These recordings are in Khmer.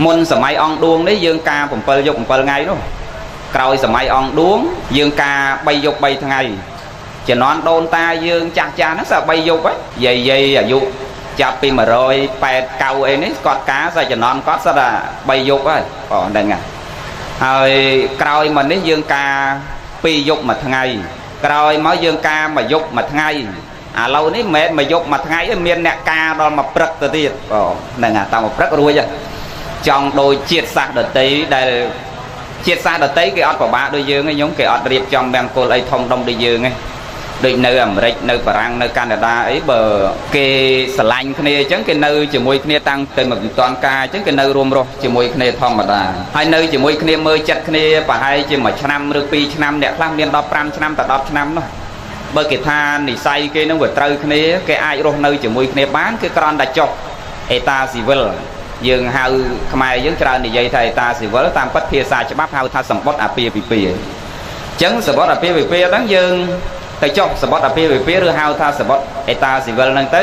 មុនសម័យអង្គឌួងនេះយើងការ7 យប់ 7 ថ្ងៃនោះក្រោយសម័យអង្គឌួងយើងការ3 យប់ 3 ថ្ងៃជំនាន់ដូនតាយើងចាស់ហ្នឹងសើ3 យប់ហ្នឹងយាយអាយុចាប់ពី189អីនេះគាត់ការសើជំនាន់គាត់សើតែ3 យប់ហើយបងដឹងហើយក្រោយមកនេះយើងការ2 យប់ 1 ថ្ងៃក្រោយមកយើងការ1 យប់ 1 ថ្ងៃឥឡូវនេះមិនមែន1 យប់ 1 ថ្ងៃទេមានអ្នកការដល់1 ព្រឹកទៅទៀតបងហ្នឹងតាម1 ព្រឹករួចចង់ដូចជាតិសាសន៍ដតីដែលជាតិសាសន៍ដតីគេអត់ពិបាកដូចយើងទេញោមគេអត់រៀបចំមង្គលអីធំដុំដូចយើងទេដូចនៅអាមេរិកនៅបារាំងនៅកាណាដាអីបើគេស្រឡាញ់គ្នាអញ្ចឹងគេនៅជាមួយគ្នាតាំងពីមិនតាន់ការអញ្ចឹងគេនៅរួមរស់ជាមួយគ្នាធម្មតាហើយនៅជាមួយគ្នាមើលចិត្តគ្នាប្រហែលជា1 ឆ្នាំឬ2 ឆ្នាំអ្នកខ្លះមាន15 ឆ្នាំទៅ10 ឆ្នាំនោះបើគេថានិស័យគេនឹងវាត្រូវគ្នាគេអាចរស់នៅជាមួយគ្នាបានគឺគ្រាន់តែចុះអេតាស៊ីវិលយើងហៅខ្មែរយើងច្រើននិយាយថាអេតាស៊ីវិលតាមពិតភាសាច្បាប់ហៅថាសម្បត្តិអាពាហ៍ពិពាហ៍អញ្ចឹងសម្បត្តិអាពាហ៍ពិពាហ៍ហ្នឹងយើងទៅចុះសម្បត្តិអាពាហ៍ពិពាហ៍ឬហៅថាសម្បត្តិអេតាស៊ីវិលហ្នឹងទៅ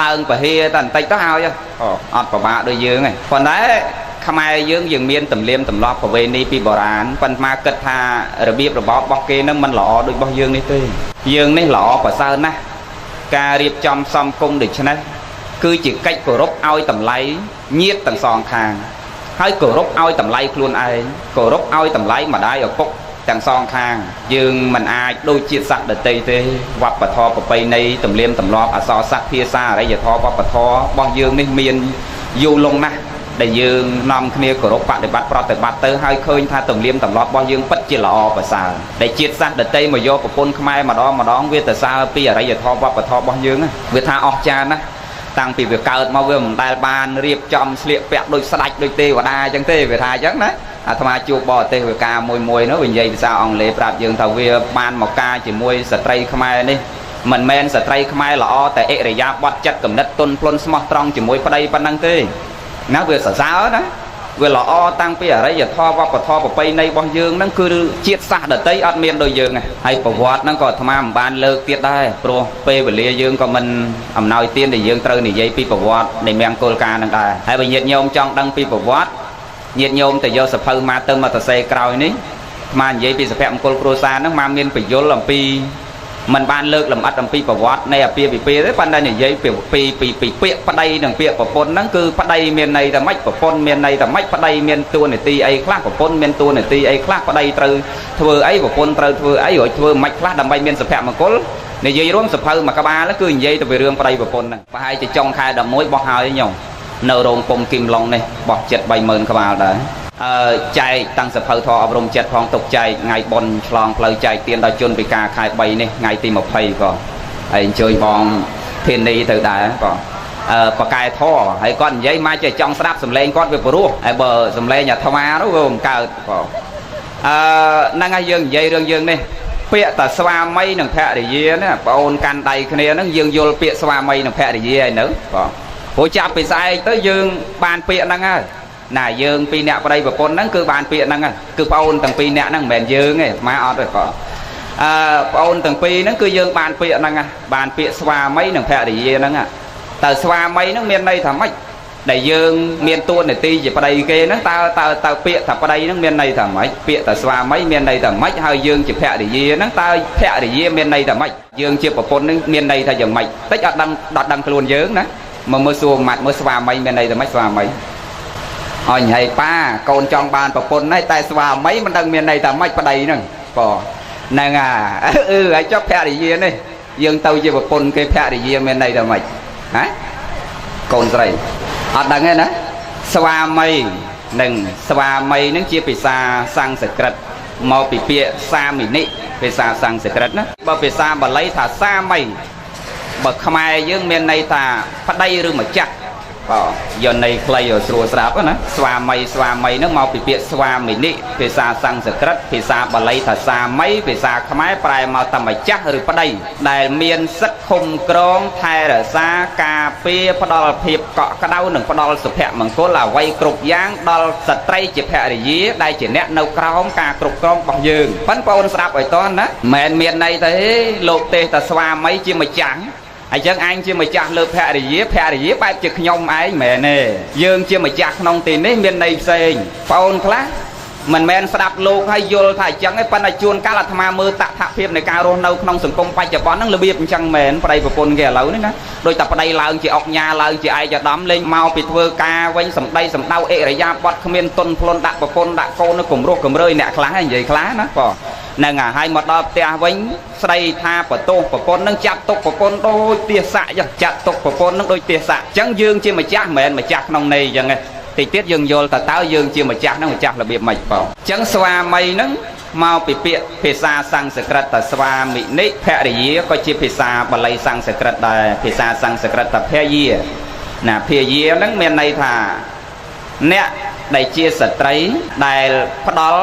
ឡើងពហិតែបន្តិចទៅហើយអត់ពិបាកដូចយើងទេប៉ុន្តែខ្មែរយើងមានទំនៀមទម្លាប់ប្រវេណីពីបុរាណប៉ុន្តែគិតថារបៀបរបបរបស់គេហ្នឹងមិនល្អដូចរបស់យើងនេះទេយើងនេះល្អប្រសើរណាស់ការរៀបចំសំគមដូចនេះគឺជាកិច្ចគោរពឲ្យតម្លៃញាតិទាំងសងខាងហើយគោរពឲ្យតម្លៃខ្លួនឯងគោរពឲ្យតម្លៃម្ដាយឪពុកទាំងសងខាងយើងមិនអាចដូចជាតិសាសន៍ដទៃទេវប្បធម៌ប្រពៃណីទំនៀមទម្លាប់អក្សរសាស្ត្រភាសាអរិយធម៌វប្បធម៌របស់យើងនេះមានយូរលង់ណាស់ដែលយើងនាំគ្នាគោរពបដិបត្តិប្រតិបត្តិទៅហើយឃើញថាទំនៀមទម្លាប់របស់យើងពិតជាល្អប្រសើរដែលជាតិសាសន៍ដទៃមកយកប្រពន្ធខ្មែរម្ដងវាទៅសើពីអរិយធម៌វប្បធម៌របស់យើងវាថាអស្ចារ្យណាស់តាំងពីវាកើតមកវាមិនដែលបានរៀបចំស្លៀកពាក់ដូចស្ដេចដូចទេវតាអញ្ចឹងទេវាថាអញ្ចឹងណាអាត្មាជួបបរទេសវាការមួយនោះវានិយាយភាសាអង់គ្លេសប្រាប់យើងថាវាបានមកការជាមួយស្ត្រីខ្មែរនេះមិនមែនស្ត្រីខ្មែរល្អតែអិរិយាបថចិត្តគំនិតទន់ភ្លន់ស្មោះត្រង់ជាមួយប្តីប៉ុណ្ណឹងទេណាវាសរសើរណាវាល្អតាំងពីអរិយធម៌វប្បធម៌ប្រពៃណីរបស់យើងហ្នឹងគឺជាតិសាសន៍ដទៃអត់មានដូចយើងហើយប្រវត្តិហ្នឹងក៏អាត្មាមិនបានលើកទៀតដែរព្រោះពេលវេលាយើងក៏មិនអំណោយទានដែលយើងត្រូវនិយាយពីប្រវត្តិនៃមង្គលការហ្នឹងដែរហើយបើញាតិញោមចង់ដឹងពីប្រវត្តិញាតិញោមទៅយកសភៅមកទៅមកសរសេរក្រោយនេះមកនិយាយពីសុភមង្គលគ្រួសារហ្នឹងមកមានបញ្យលអំពីមិនបានលើកលម្អិតអំពីប្រវត្តិនៃអាពាហ៍ពិពាហ៍ទេប៉ុន្តែនិយាយពីពាក្យប្តីនិងពាក្យប្រពន្ធហ្នឹងគឺប្តីមានន័យថាម៉េចប្រពន្ធមានន័យថាម៉េចប្តីមានតួនាទីអីខ្លះប្រពន្ធមានតួនាទីអីខ្លះប្តីត្រូវធ្វើអីប្រពន្ធត្រូវធ្វើអីរួចធ្វើមិនខ្លះដើម្បីមានសុភមង្គលនិយាយរួមសភៅមួយក្បាលគឺនិយាយទៅពីរឿងប្តីប្រពន្ធហ្នឹងប្រហែលជាចុងខែ11បោះហើយញោមនៅរោងពុំគីមឡុងនេះបោះចិត្ត 30,000 ក្បាលដែរចែកតាំងសភៅធម៌អប់រំចិត្តផងទុកចែកថ្ងៃបុណ្យឆ្លងផ្លូវចែកទានដល់ជនពិការខែ3នេះថ្ងៃទី20ក៏ហើយអញ្ជើញបងធានីទៅដែរក៏បកែធរហើយគាត់និយាយមកចេះចង់ស្ដាប់សម្លេងគាត់វាព្រោះហើយបើសម្លេងអាត្មានោះវាមិនកើតក៏ហ្នឹងហើយយើងនិយាយរឿងយើងនេះពាក្យតាស្វាមីនិងភរិយាណាបងអូនកាន់ដៃគ្នាហ្នឹងយើងយល់ពាក្យស្វាមីនិងភរិយាហើយនៅក៏ព្រោះចាប់ពីស្អែកទៅយើងបានពាក្យហ្នឹងហើយណាយើងពីរអ្នកប្តីប្រពន្ធហ្នឹងគឺបានពាក្យហ្នឹងគឺប្អូនទាំងពីរអ្នកហ្នឹងមិនមែនយើងទេអាអត់ទេក៏ប្អូនទាំងពីរហ្នឹងគឺយើងបានពាក្យហ្នឹងបានពាក្យស្វាមីនិងភរិយាហ្នឹងតើស្វាមីហ្នឹងមានន័យថាម៉េចដែលយើងមានតួនាទីជាប្តីគេហ្នឹងតើពាក្យថាប្តីហ្នឹងមានន័យថាម៉េចពាក្យថាស្វាមីមានន័យថាម៉េចហើយយើងជាភរិយាហ្នឹងតើភរិយាមានន័យថាម៉េចយើងជាប្រពន្ធហ្នឹងមានន័យថាយ៉ាងម៉េចតិចអត់ដឹងខ្លួនយើងណាមើលសួរម៉ាត់មើលស្វាមីមានន័យថាម៉េចស្វាមីអញហើយប៉ាកូនចង់បានប្រពន្ធហើយតែស្វាមីមិនដឹងមានន័យថាម៉េចប្តីហ្នឹងក៏ហ្នឹងហើយចុះភរិយានេះយើងទៅជាប្រពន្ធគេភរិយាមានន័យថាម៉េចហ៎កូនស្រីអត់ដឹងទេណាស្វាមីនិងស្វាមីនឹងជាភាសាសំស្ក្រឹតមកពីពាក្យសាមិនិភាសាសំស្ក្រឹតណាបើភាសាបាលីថាសាមីបើខ្មែរយើងមានន័យថាប្តីឬម្ចាស់យកន័យខ្លីឲ្យស្រួលស្ដាប់ណាស្វាមីហ្នឹងមកពីពាក្យស្វាមិនិភាសាសំស្ក្រឹតភាសាបាលីថាសាមីភាសាខ្មែរប្រែមកថាម្ចាស់ឬប្តីដែលមានសិទ្ធិឃុំក្រងថែរក្សាការពារផ្ដល់ភាពកក់ក្ដៅនិងផ្ដល់សុភមង្គលអ្វីគ្រប់យ៉ាងដល់ស្ត្រីជាភរិយាដែលជាអ្នកនៅក្រោមការគ្រប់គ្រងរបស់យើងប៉ុន្តែបងអូនស្ដាប់ឲ្យតន់ណាមិនមានន័យទេលោកទេសថាស្វាមីជាម្ចាស់ ហើយចឹងអញជាម្ចាស់លើភរិយាបែបជាខ្ញុំឯងមែនទេយើងជាម្ចាស់ក្នុងទីនេះមានន័យផ្សេងបងអូនខ្លះមិនមែនស្ដាប់លោកហើយយល់ថាអញ្ចឹងទេប៉ុន្តែជួនកាលអាត្មាមើលតថភាពនៃការរស់នៅក្នុងសង្គមបច្ចុប្បន្នហ្នឹងរបៀបអញ្ចឹងមែនប្តីប្រពន្ធគេឥឡូវនេះណាដោយតែប្តីឡើងជាអុកញ៉ាឡើងជាឯកឧត្តមលេងមកពីធ្វើការវិញសម្ដីសម្ដៅអិរិយាបថគ្មានទុនភ្លុនដាក់ប្រពន្ធដាក់កូននៅគំរោះគំរើយអ្នកខ្លះនិយាយខ្លះណាបងហ្នឹងហើយមកដល់ផ្ទះវិញស្ដីថាបន្ទោសប្រពន្ធនឹងចាត់ទុកប្រពន្ធដូចទាស័កចឹងចាត់ទុកប្រពន្ធនឹងដូចទាស័កអញ្ចឹងយើងជាម្ចាស់មិនមែនម្ចាស់ក្នុងន័យអញ្ចឹងទេតិចទៀតយើងយល់តើយើងជាម្ចាស់នឹងម្ចាស់របៀបម៉េចបងអញ្ចឹងស្វាមីនឹងមកពីពាក្យភាសាសំស្ក្រឹតថាស្វាមិនិភរិយាក៏ជាភាសាបាលីសំស្ក្រឹតដែរភាសាសំស្ក្រឹតថាភយាណាភយានឹងមានន័យថាអ្នកដែលជាស្ត្រីដែលផ្ដល់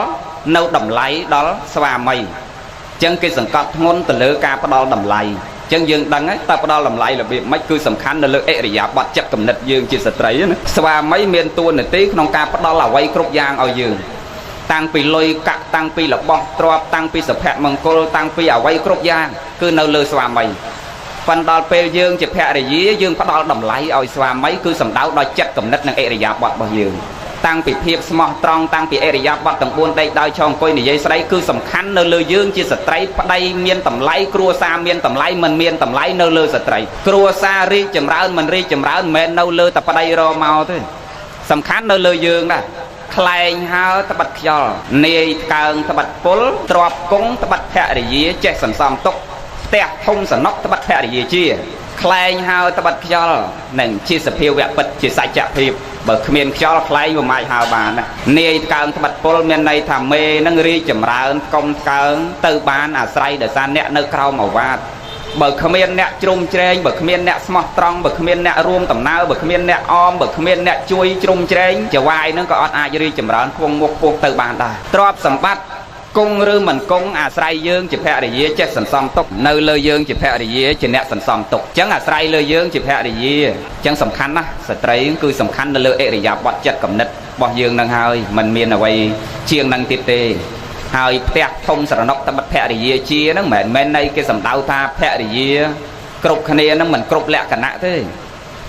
នៅតម្លៃដល់ស្វាមីអញ្ចឹងគេសង្កត់ធ្ងន់ទៅលើការផ្ដល់តម្លៃអញ្ចឹងយើងដឹងហើយតើផ្ដល់តម្លៃរបៀបម៉េចគឺសំខាន់នៅលើអិរិយាបថចិត្តគំនិតយើងជាស្ត្រីណាស្វាមីមានតួនាទីក្នុងការផ្ដល់អ្វីគ្រប់យ៉ាងឲ្យយើងតាំងពីលុយកាក់តាំងពីរបស់ទ្រព្យតាំងពីសុភមង្គលតាំងពីអ្វីគ្រប់យ៉ាងគឺនៅលើស្វាមីប៉ុន្តែដល់ពេលយើងជាភរិយាយើងផ្ដល់តម្លៃឲ្យស្វាមីគឺសំដៅដល់ចិត្តគំនិតនិងអិរិយាបថរបស់យើងតាំងពីភាពស្មោះត្រង់តាំងពីអិរិយាបថទាំង4ដេកដោយឈរអង្គុយនិយាយស្ដីគឺសំខាន់នៅលើយើងជាស្ត្រីប្តីមានតម្លៃគ្រួសារមានតម្លៃមិនមានតម្លៃនៅលើស្ត្រីគ្រួសាររីកចម្រើនមិនរីកចម្រើនមិនមែននៅលើតែប្តីរមកទេសំខាន់នៅលើយើងដែរខ្លែងហើត្បិតខ្យល់នាយថ្កើងត្បិតពុលទ្របគង់ត្បិតភរិយាចេះសន្សំទុកផ្ទះធំសំណុកត្បិតភរិយាជាខ្លែងហើត្បិតខ្យល់នឹងជាសភាវៈពិតជាសច្ចភាពបើគ្មានខ្យល់ខ្លែងវាមិនអាចហើបាននាយថ្កើងត្បិតពុលមានន័យថាមេនឹងរីកចម្រើនកុំថ្កើងទៅបានអាស្រ័យដោយសារអ្នកនៅក្រោមអាវាតបើគ្មានអ្នកជ្រុំជ្រែងបើគ្មានអ្នកស្មោះត្រង់បើគ្មានអ្នករួមដំណើរបើគ្មានអ្នកអមបើគ្មានអ្នកជួយជ្រុំជ្រែងចវាយនឹងក៏អត់អាចរីកចម្រើនគង់មុខពោះទៅបានដែរទ្រព្យសម្បត្តិគង់ឬមិនគង់អាស្រ័យយើងជាភរិយាចេះសន្សំទុកនៅលើយើងជាភរិយាជាអ្នកសន្សំទុកអញ្ចឹងអាស្រ័យលើយើងជាភរិយាអញ្ចឹងសំខាន់ណាស់ស្ត្រីគឺសំខាន់នៅលើអិរិយាបថចិត្តគំនិតរបស់យើងនឹងហើយមិនមានអ្វីជាងនឹងទៀតទេហើយផ្ទះធំស្រណុកត្បិតភរិយាជាហ្នឹងមិនមែនន័យគេសំដៅថាភរិយាគ្រប់គ្នាហ្នឹងមិនគ្រប់លក្ខណៈទេ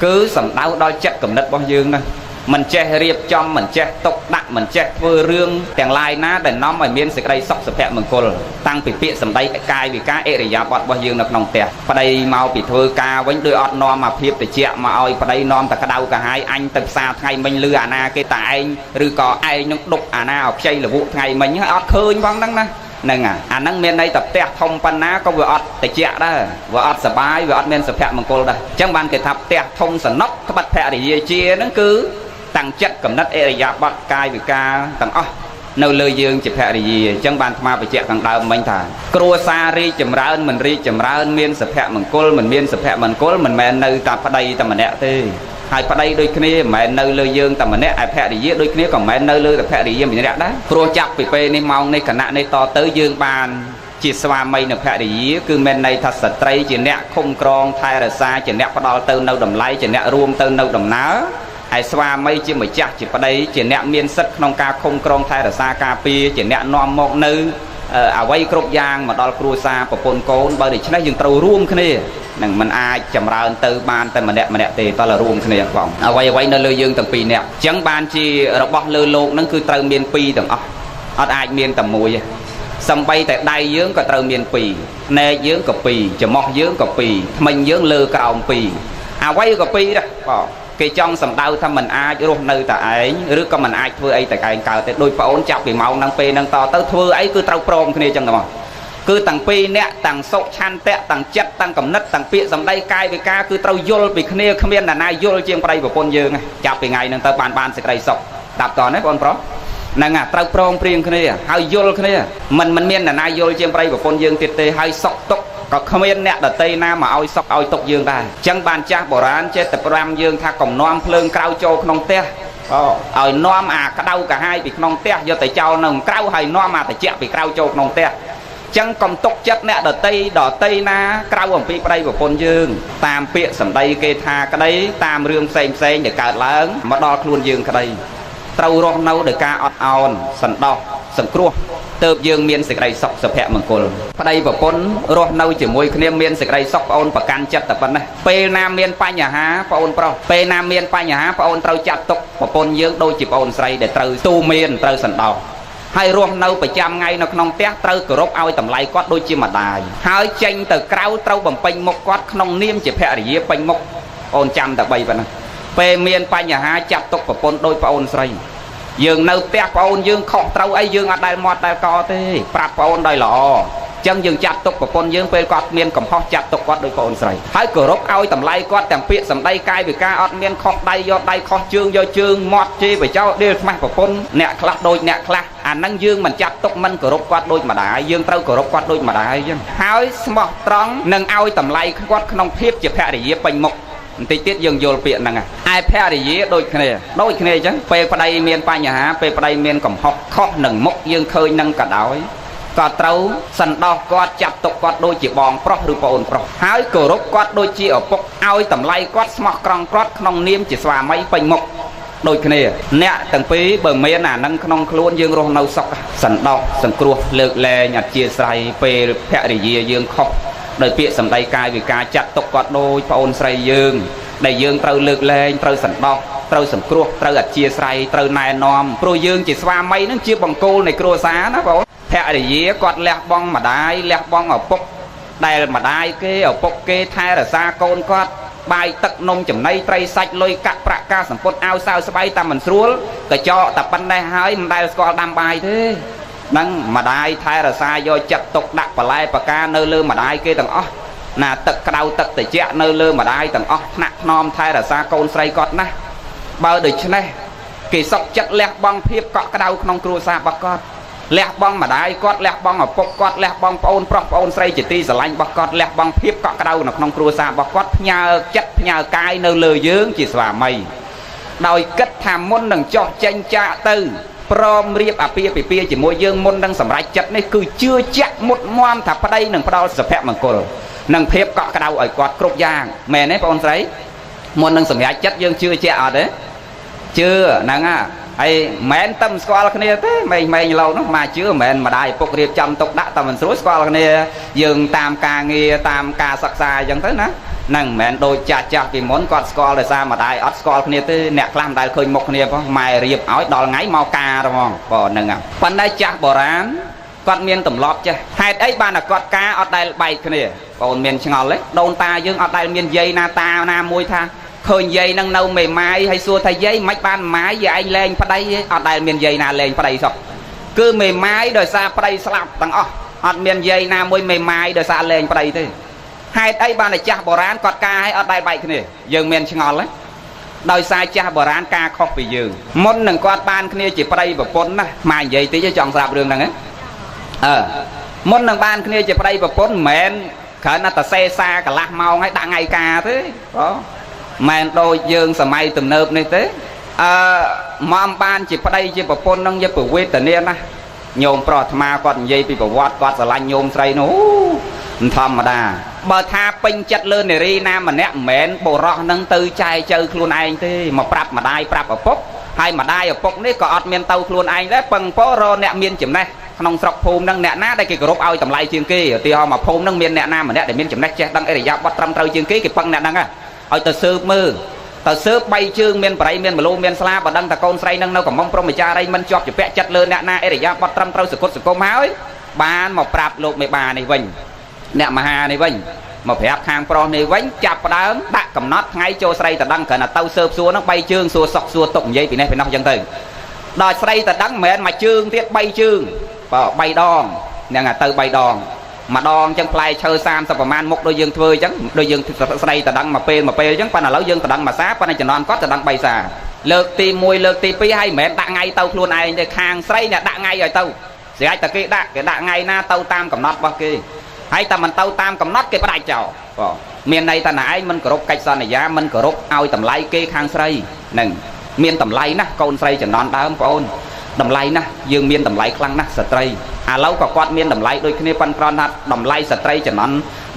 គឺសំដៅដល់ចិត្តគំនិតរបស់យើងហ្នឹងមិនចេះរៀបចំមិនចេះទុកដាក់មិនចេះធ្វើរឿងទាំងឡាយណាដែលនាំឲ្យមានសេចក្តីសុខសុភមង្គលតាំងពីពាក្យសម្ដីកាយវិការអិរិយាបថរបស់យើងនៅក្នុងផ្ទះប្តីមកពីធ្វើការវិញដោយអត់នាំអាភាពតិចមកឲ្យប្តីនាំតែក្តៅកាហាយអញទៅផ្សារថ្ងៃមិញលឺអាណាគេតាឯងឬក៏ឯងនឹងដុកអាណាឲ្យខ្ចីលវក់ថ្ងៃមិញហើយអត់ឃើញផងហ្នឹងណាហ្នឹងអាហ្នឹងមានន័យតែផ្ទះធំប៉ុណ្ណាក៏វាអត់តិចដែរវាអត់សុបាយវាអត់មានសុភមង្គលដែរអញ្ចឹងបានគេថាផ្ទះធំសំណុកត្បិតភរិយាជាហ្នឹងគឺតាំងចិត្តកំណត់អិរិយាបថកាយវិការទាំងអស់នៅលើយើងជាភរិយាអញ្ចឹងបានអាត្មាបញ្ជាក់ខាងដើមមិញថាគ្រួសាររីកចម្រើនមិនរីកចម្រើនមានសុភមង្គលមិនមានសុភមង្គលមិនមែននៅតែប្តីតែម្នាក់ទេហើយប្តីដូចគ្នាមិនមែននៅលើយើងតែម្នាក់ឯភរិយាដូចគ្នាក៏មិនមែននៅលើតែភរិយាម្នាក់ដែរព្រោះចាប់ពីពេលនេះម៉ោងនេះគណៈនេះតទៅយើងបានជាស្វាមីនៅភរិយាគឺមានន័យថាស្ត្រីជាអ្នកឃុំក្រងថែរក្សាជាអ្នកផ្ដល់ទៅនៅតម្លៃជាអ្នករួមទៅនៅដំណើរហើយស្វាមីជាម្ចាស់ជាប្តីជាអ្នកមានសិទ្ធិក្នុងការឃុំក្រងថែរក្សាការពារជាអ្នកនាំមកនៅអ្វីគ្រប់យ៉ាងមកដល់គ្រួសារប្រពន្ធកូនបើដូច្នេះយើងត្រូវរួមគ្នានឹងមិនអាចចម្រើនទៅបានតែម្នាក់ទេតើរួមគ្នាបងអ្វីនៅលើយើងទាំងពីរនាក់អញ្ចឹងបានជារបស់លើលោកហ្នឹងគឺត្រូវមានពីរទាំងអស់អត់អាចមានតែមួយទេសំបីតែដៃយើងក៏ត្រូវមានពីរភ្នែកយើងក៏ពីរច្រមុះយើងក៏ពីរធ្មេញយើងលើក្រោមពីរអ្វីក៏ពីរដែរបងគេចង់សម្ដៅថាមិនអាចរស់នៅតែឯងឬក៏មិនអាចធ្វើអីតែឯងកើតទេដូចប្អូនចាប់ពីម៉ោងហ្នឹងពេលហ្នឹងតទៅធ្វើអីគឺត្រូវព្រមគ្នាចឹងតែមកគឺទាំងពីរអ្នកទាំងសុខឆន្ទៈទាំងចិត្តទាំងកំណត់ទាំងពាក្យសម្ដីកាយវិការគឺត្រូវយល់ពីគ្នាគ្មាននរណាយល់ជាងប្តីប្រពន្ធយើងចាប់ពីថ្ងៃហ្នឹងទៅបានសេចក្តីសុខដាប់តនេះបងប្រុសហ្នឹងត្រូវព្រមព្រៀងគ្នាហើយយល់គ្នាមិនមាននរណាយល់ជាងប្តីប្រពន្ធយើងទៀតទេហើយសុខទុក្ខក៏គ្មានអ្នកដតីណាមកឲ្យសុខឲ្យទុកយើងដែរអញ្ចឹងបានចាស់បុរាណចេះតែប្រាំយើងថាកុំនាំភ្លើងក្រៅចូលក្នុងផ្ទះឲ្យនាំអាក្តៅកាហាយពីក្នុងផ្ទះយកទៅចោលនៅក្រៅហើយនាំអាត្រជាក់ពីក្រៅចូលក្នុងផ្ទះអញ្ចឹងកុំទុកចិត្តអ្នកដតីណាក្រៅអំពីប្តីប្រពន្ធយើងតាមពាក្យសម្ដីគេថាក្តីតាមរឿងផ្សេងដែលកើតឡើងមកដល់ខ្លួនយើងក្តីត្រូវរស់នៅដោយការអត់ឱនសន្តោស សង្គ្រោះទើបយើងមានសេចក្តីសុខសុភមង្គលប្តីប្រពន្ធរស់នៅជាមួយគ្នាមានសេចក្តីសុខប្អូនប្រកាន់ចិត្តតែប៉ុណ្ណេះពេលណាមានបញ្ហាប្អូនប្រុសពេលណាមានបញ្ហាប្អូនត្រូវចាត់ទុកប្រពន្ធយើងដូចជាប្អូនស្រីដែលត្រូវទូមានត្រូវសន្តោសហើយរស់នៅប្រចាំថ្ងៃនៅក្នុងផ្ទះត្រូវគោរពឲ្យតម្លៃគាត់ដូចជាម្ដាយហើយចេញទៅក្រៅត្រូវបំពេញមុខគាត់ក្នុងនាមជាភរិយាពេញមុខអូនចាំតែ3ប៉ុណ្ណឹងពេលមានបញ្ហាចាត់ទុកប្រពន្ធដូចប្អូនស្រីយើងនៅផ្ទះប្អូនយើងខុសត្រូវអីយើងអត់ដែលមាត់ដែលកទេប្រាប់ប្អូនដោយល្អអញ្ចឹងយើងចាត់ទុកប្រពន្ធយើងពេលគាត់មានកំហុសចាត់ទុកគាត់ដូចប្អូនស្រីហើយគោរពឲ្យតម្លៃគាត់ទាំងពាក្យសម្ដីកាយវិការអត់មានខុសដៃយកដៃខុសជើងយកជើងមាត់ជេរបចោដៀលខ្មាស់ប្រពន្ធអ្នកខ្លះដូចអ្នកខ្លះអាហ្នឹងយើងមិនចាត់ទុកមិនគោរពគាត់ដូចម្ដាយយើងត្រូវគោរពគាត់ដូចម្ដាយអញ្ចឹងហើយស្មោះត្រង់នឹងឲ្យតម្លៃគាត់ក្នុងភាពជាភរិយាពេញមុខបន្តិចទៀតយើងយល់ពាក្យហ្នឹងឯភរិយាដូចគ្នាអញ្ចឹងពេលប្តីមានបញ្ហាពេលប្តីមានកំហុសខុសនឹងមុខយើងឃើញនឹងក៏ដោយក៏ត្រូវសន្តោសគាត់ចាត់ទុកគាត់ដូចជាបងប្រុសឬប្អូនប្រុសហើយគោរពគាត់ដូចជាឪពុកឲ្យតម្លៃគាត់ស្មោះត្រង់គាត់ក្នុងនាមជាស្វាមីពេញមុខដូចគ្នាអ្នកទាំងពីរបើមានអានឹងក្នុងខ្លួនយើងរស់នៅសុខសន្តោសសង្គ្រោះលើកលែងអធ្យាស្រ័យពេលភរិយាយើងខុសដោយពាក្យសម្ដីកាយវិការចាត់ទុកគាត់ដូចប្អូនស្រីយើងដែលយើងត្រូវលើកលែងត្រូវសន្តោសត្រូវសង្គ្រោះត្រូវអធ្យាស្រ័យត្រូវណែនាំព្រោះយើងជាស្វាមីនឹងជាបង្គោលនៃគ្រួសារណាបងភរិយាគាត់លះបង់ម្ដាយលះបង់ឪពុកដែលម្ដាយគេឪពុកគេថែរក្សាកូនគាត់បាយទឹកនំចំណីត្រីសាច់លុយកាក់ប្រាក់ការសម្ពុតអាវសៅស្បៃតាមមិនស្រួលកញ្ចក់តែប៉ុណ្ណេះហើយមិនដែលស្គាល់ដាំបាយទេនឹងម្ដាយថែរក្សាយកចិត្តទុកដាក់បន្លែប្រការនៅលើម្ដាយគេទាំងអស់ណាទឹកក្តៅទឹកត្រជាក់នៅលើម្ដាយទាំងអស់ថ្នាក់ថ្នមថែរក្សាកូនស្រីគាត់ណាបើដូច្នេះគេសុខចិត្តលះបង់ភាពកក់ក្តៅក្នុងគ្រួសាររបស់គាត់លះបង់ម្ដាយគាត់លះបង់ឪពុកគាត់លះបង់ប្អូនប្រុសប្អូនស្រីជាទីស្រឡាញ់របស់គាត់លះបង់ភាពកក់ក្តៅនៅក្នុងគ្រួសាររបស់គាត់ផ្ញើចិត្តផ្ញើកាយនៅលើយើងជាស្វាមីដោយគិតថាមុននឹងចោះចេញចាកទៅព្រមរៀបអាពាហ៍ពិពាហ៍ជាមួយយើងមុននឹងសម្រេចចិត្តនេះគឺជឿជាក់មុតមមថាប្តីនឹងផ្ដល់សុភមង្គលនិងភាពកក់ក្តៅឲ្យគាត់គ្រប់យ៉ាងមែនទេបងស្រីមុននឹងសម្រេចចិត្តយើងជឿជាក់អត់ទេជឿហ្នឹងហើយមិនតែស្គាល់គ្នាទេម៉េងលោនោះមកជឿមិនម្ដាយឪពុករៀបចំទុកដាក់តែមិនស្រួលស្គាល់គ្នាយើងតាមការងារតាមការសិក្សាអញ្ចឹងទៅណាហ្នឹងមិនមែនដូចចាស់ពីមុនគាត់ស្គាល់ដោយសារម្ដាយអត់ស្គាល់គ្នាទេអ្នកខ្លះមិនដែលឃើញមុខគ្នាផងម៉ែរៀបឲ្យដល់ថ្ងៃមកការហ្មងបងហ្នឹងប៉ុន្តែចាស់បុរាណគាត់មានទម្លាប់ចេះហេតុអីបានតែគាត់ការអត់ដែលបែកគ្នាបងមានឆ្ងល់ទេដូនតាយើងអត់ដែលមានយាយណាតាណាមួយថាឃើញយាយនឹងនៅមេម៉ាយហើយសួរថាយាយមិនបានម៉ាយយាយឯងលែងប្តីអត់ដែលមានយាយណាលែងប្តីសោះគឺមេម៉ាយដោយសារប្តីស្លាប់ទាំងអស់អត់មានយាយណាមួយមេម៉ាយដោយសារលែងប្តីទេហេតុអីបានតែចាស់បុរាណគាត់ការឲ្យអត់ដែលបែកគ្នាយើងមានឆ្ងល់ទេដោយសារចាស់បុរាណការខុសពីយើងមុននឹងគាត់បានគ្នាជាប្តីប្រពន្ធណាមកនិយាយតិចចង់ស្រាប់រឿងហ្នឹងមុននឹងបានគ្នាជាប្តីប្រពន្ធមិនមែនគ្រាន់តែតសេសាកន្លះម៉ោងឲ្យដាក់ថ្ងៃការទេបងមិនដូចយើងសម័យទំនើបនេះទេមកបានជាប្តីជាប្រពន្ធនឹងយកប្រវេទនាណាញោមប្រុសអាត្មាគាត់និយាយពីប្រវត្តិគាត់ស្រឡាញ់ញោមស្រីនោះមិនធម្មតាបើថាពេញចិត្តលើនារីណាម្នាក់មិនមែនបុរសនឹងទៅចែកចៅខ្លួនឯងទេមកប្រាប់ម្ដាយប្រាប់ឪពុកហើយម្ដាយឪពុកនេះក៏អត់មានទៅខ្លួនឯងដែរពឹងពោរអ្នកមានចំណេះក្នុងស្រុកភូមិនឹងអ្នកណាដែលគេគោរពឲ្យតម្លៃជាងគេឧទាហរណ៍មកភូមិនឹងមានអ្នកណាម្នាក់ដែលមានចំណេះចេះដឹងអរិយាបថត្រឹមត្រូវជាងគេគេពឹងអ្នកហ្នឹងឲ្យទៅស៊ើបមើលទៅស៊ើប3ជើងមានបរិយមានមលូមានស្លាបើដឹងតែកូនស្រីនឹងនៅកំងព្រមចារីមិនជាប់ជាពាក់ចិត្តលើអ្នកណាអរិយាបថត្រឹមត្រូវសកុតសង្គមហើយបានមកប្រាប់លោកមេបានេះវិញអ្នកមហានេះវិញមកប្រាប់ខាងប្រុសនេះវិញចាប់ផ្ដើមដាក់កំណត់ថ្ងៃចូលស្រីតដឹងគ្រាន់តែទៅស៊ើបសួរនឹង3ជើងសួរសុកសួរទុកនិយាយពីនេះពីនោះអញ្ចឹងទៅដល់ស្រីតដឹងមិនមែនមួយជើងទៀត3ជើង3ដងហ្នឹងទៅ3ដងម្ដងអញ្ចឹងផ្លែឈើ30ប្រហែលមុខដូចយើងធ្វើអញ្ចឹងដូចយើងស្ដីតដឹងមកពេលអញ្ចឹងប៉ុន្តែឥឡូវយើងតដឹងមួយសាប៉ុន្តែជំនាន់គាត់តដឹង3សាលើកទី1លើកទី2ហើយមិនមែនដាក់ថ្ងៃទៅខ្លួនឯងទេខាងស្រីអ្នកដាក់ថ្ងៃឲ្យទៅស្រាប់តែគេដាក់ថ្ងៃណាទៅតាមកំណត់របស់គេហើយតែមិនទៅតាមកំណត់គេផ្ដាច់ចោលបងមានន័យថាណែឯងមិនគោរពកិច្ចសន្យាមិនគោរពឲ្យតម្លៃគេខាងស្រីហ្នឹងមានតម្លៃណាស់កូនស្រីចំនួនដើមបងអូនតម្លៃណាស់យើងមានតម្លៃខ្លាំងណាស់ស្ត្រីឥឡូវក៏គាត់មានតម្លៃដូចគ្នាប៉ុន្តែគ្រាន់តែតម្លៃស្ត្រីចំនួន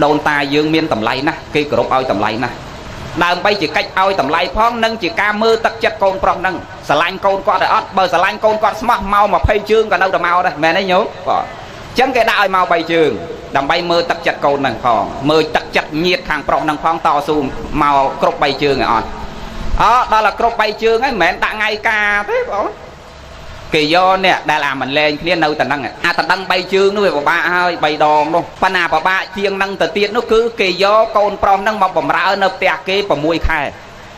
ដូនតាយើងមានតម្លៃណាស់គេគោរពឲ្យតម្លៃណាស់ ដើម្បីជាកិច្ចឲ្យតម្លៃផងនិងជាការមើលទឹកចិត្តកូនប្រុសហ្នឹងស្រឡាញ់កូនគាត់ឲ្យអត់បើស្រឡាញ់កូនគាត់ស្មោះមក20ជើងក៏នៅតែមកដែរមែនទេញោមបាទអញ្ចឹងគេដាក់ឲ្យមក3ជើងដើម្បីមើលទឹកចិត្តកូនហ្នឹងផងមើលទឹកចិត្តញាតិខាងប្រុសហ្នឹងផងតស៊ូមកគ្រប់3ជើងឲ្យអត់ដល់តែគ្រប់3ជើងហើយមិនមែនដាក់ថ្ងៃការទេបងគេយកនេះដែលអាមិនលែងគ្នានៅតែហ្នឹងអាតដឹង3ជើងនោះវាពិបាកហើយ3ដងនោះប៉ុន្តែពិបាកជាងហ្នឹងទៅទៀតនោះគឺគេយកកូនប្រុសហ្នឹងមកបំរើនៅផ្ទះគេ6ខែ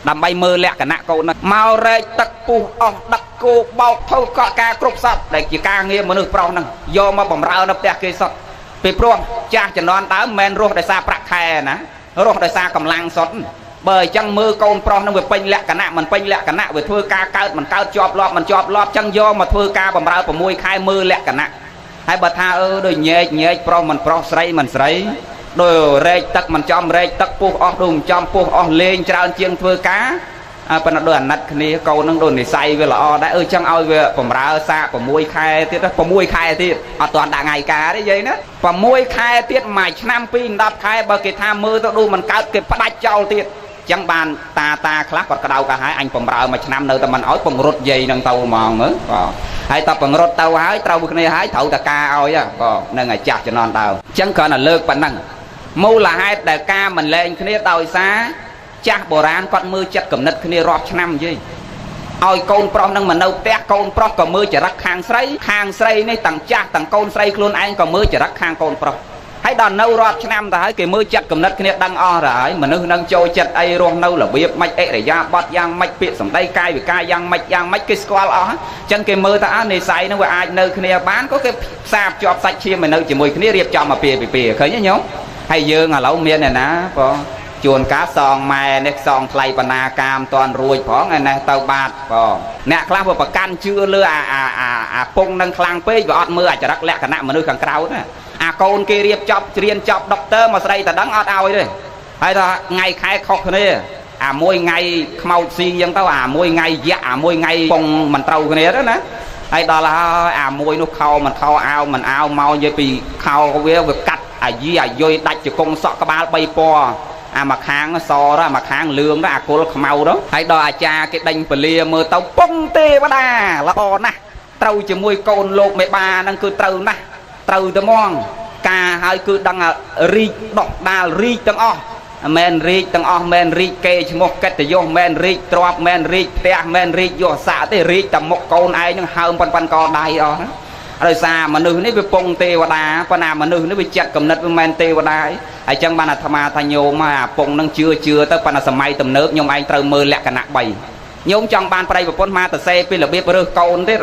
ដើម្បីមើលលក្ខណៈកូនហ្នឹងមករែកទឹកពុះអស់ដឹកគោបោកធ្វើកក់ការគ្រប់សពដែលជាការងារមនុស្សប្រុសហ្នឹងយកមកបំរើនៅផ្ទះគេសតពីព្រោះចាស់ជំនាន់ដើមមិនមែនរស់ដោយសារប្រាក់ខែណារស់ដោយសារកម្លាំងសុទ្ធបើអញ្ចឹងមើលកូនប្រុសនឹងវាពេញលក្ខណៈមិនពេញលក្ខណៈវាធ្វើការកើតមិនកើតជាប់លាប់មិនជាប់លាប់អញ្ចឹងយកមកធ្វើការបម្រើ6ខែមើលលក្ខណៈហើយបើថាដូចញែកប្រុសមិនប្រុសស្រីមិនស្រីដោយរែកទឹកមិនចំរែកទឹកពុះអស់ដូចមិនចំពុះអស់លេងច្រើនជាងធ្វើការប៉ុន្តែដូចអាណិតគ្នាកូននឹងដូចនិស័យវាល្អដែរអញ្ចឹងឲ្យវាបម្រើសាក6ខែទៀត6ខែទៀតអត់ទាន់ដាក់ថ្ងៃការទេយាយណា6ខែទៀតមួយឆ្នាំ2 10ខែបើគេថាមើលទៅដូចមិនកើតគេផ្ដាច់ចោលទៀតចឹងបានតាខ្លះគាត់ក្តៅកាហាយអញបំរើមួយឆ្នាំនៅតែមិនឲ្យពង្រត់យាយនឹងទៅហ្មងបាទហើយតើពង្រត់ទៅហើយត្រូវគ្នាហើយត្រូវតែការឲ្យបាទនឹងឲ្យចាស់ជំនាន់ដើមចឹងគ្រាន់តែលើកប៉ុណ្ណឹងមូលហេតុដែលការមិនលែងគ្នាដោយសារចាស់បុរាណគាត់មើលចិត្តគំនិតគ្នារាប់ឆ្នាំយីឲ្យកូនប្រុសនឹងមកនៅផ្ទះកូនប្រុសក៏មើលចរិតខាងស្រីនេះទាំងចាស់ទាំងកូនស្រីខ្លួនឯងក៏មើលចរិតខាងកូនប្រុសហើយដល់នៅរាប់ឆ្នាំទៅហើយគេមើលចិត្តគំនិតគ្នាដឹងអស់ទៅហើយមនុស្សនឹងចូលចិត្តអីរស់នៅរបៀបម៉េចអិរិយាបថយ៉ាងម៉េចពាក្យសម្ដីកាយវិការយ៉ាងម៉េចគេស្គាល់អស់អញ្ចឹងគេមើលថានិស័យនឹងវាអាចនៅគ្នាបានក៏គេផ្សារភ្ជាប់សាច់ឈាមឲ្យនៅជាមួយគ្នារៀបចំអាពាហ៍ពិពាហ៍ឃើញទេញោមហើយយើងឥឡូវមានអ្នកណាបងជួនកាលសងម៉ែនេះសងថ្លៃបណ្ណាការមិនតាន់រួចផងឯនេះទៅបាតបងអ្នកខ្លះវាប្រកាន់ជឿលើអាពងនឹងខ្លាំងពេកវាអត់មើលអចរិតលក្ខណៈមនុស្សខាងក្រៅណាអាកូនគេរៀបច្រៀនចប់ដុកទ័រមកស្រីតដឹងអត់ឲ្យទេហើយថាថ្ងៃខែខុសគ្នាអាមួយថ្ងៃខ្មោចស៊ីអញ្ចឹងទៅអាមួយថ្ងៃយៈអាមួយថ្ងៃពងមិនត្រូវគ្នាទៅណាហើយដល់ហើយអាមួយនោះខោមិនខោអាវមិនអាវមកនិយាយពីខោវាកាត់អាយីអាយុយដាច់ជង្គង់សក់ក្បាល3ពណ៌អាមកខាងសរអាមកខាងលឿងអាគុលខ្មៅទៅហើយដល់អាចារ្យគេដេញពលាមើលទៅពងទេវតាល្អណាស់ត្រូវជាមួយកូនលោកមេបាហ្នឹងគឺត្រូវណាស់ត្រូវតែហ្មងការហើយគឺដឹងរីកដុះដាលរីកទាំងអស់មែនរីកទាំងអស់មែនរីកគេឈ្មោះកិត្តិយសមែនរីកទ្រព្យមែនរីកផ្ទះមែនរីកយសស័ក្តិទេរីកតែមុខកូនឯងនឹងហើមប៉ុនកដៃអស់ដោយសារមនុស្សនេះវាពងទេវតាប៉ុន្តែមនុស្សនេះវាចិត្តកំណត់វាមិនទេវតាហើយចឹងបានអាត្មាថាញោមអាពងនឹងជឿទៅប៉ុន្តែសម័យទំនើបញោមឯងត្រូវមើលលក្ខណៈ3ញោមចង់បានប្រិយប្រពន្ធមកតសេពីរបៀបរើសកូនទេ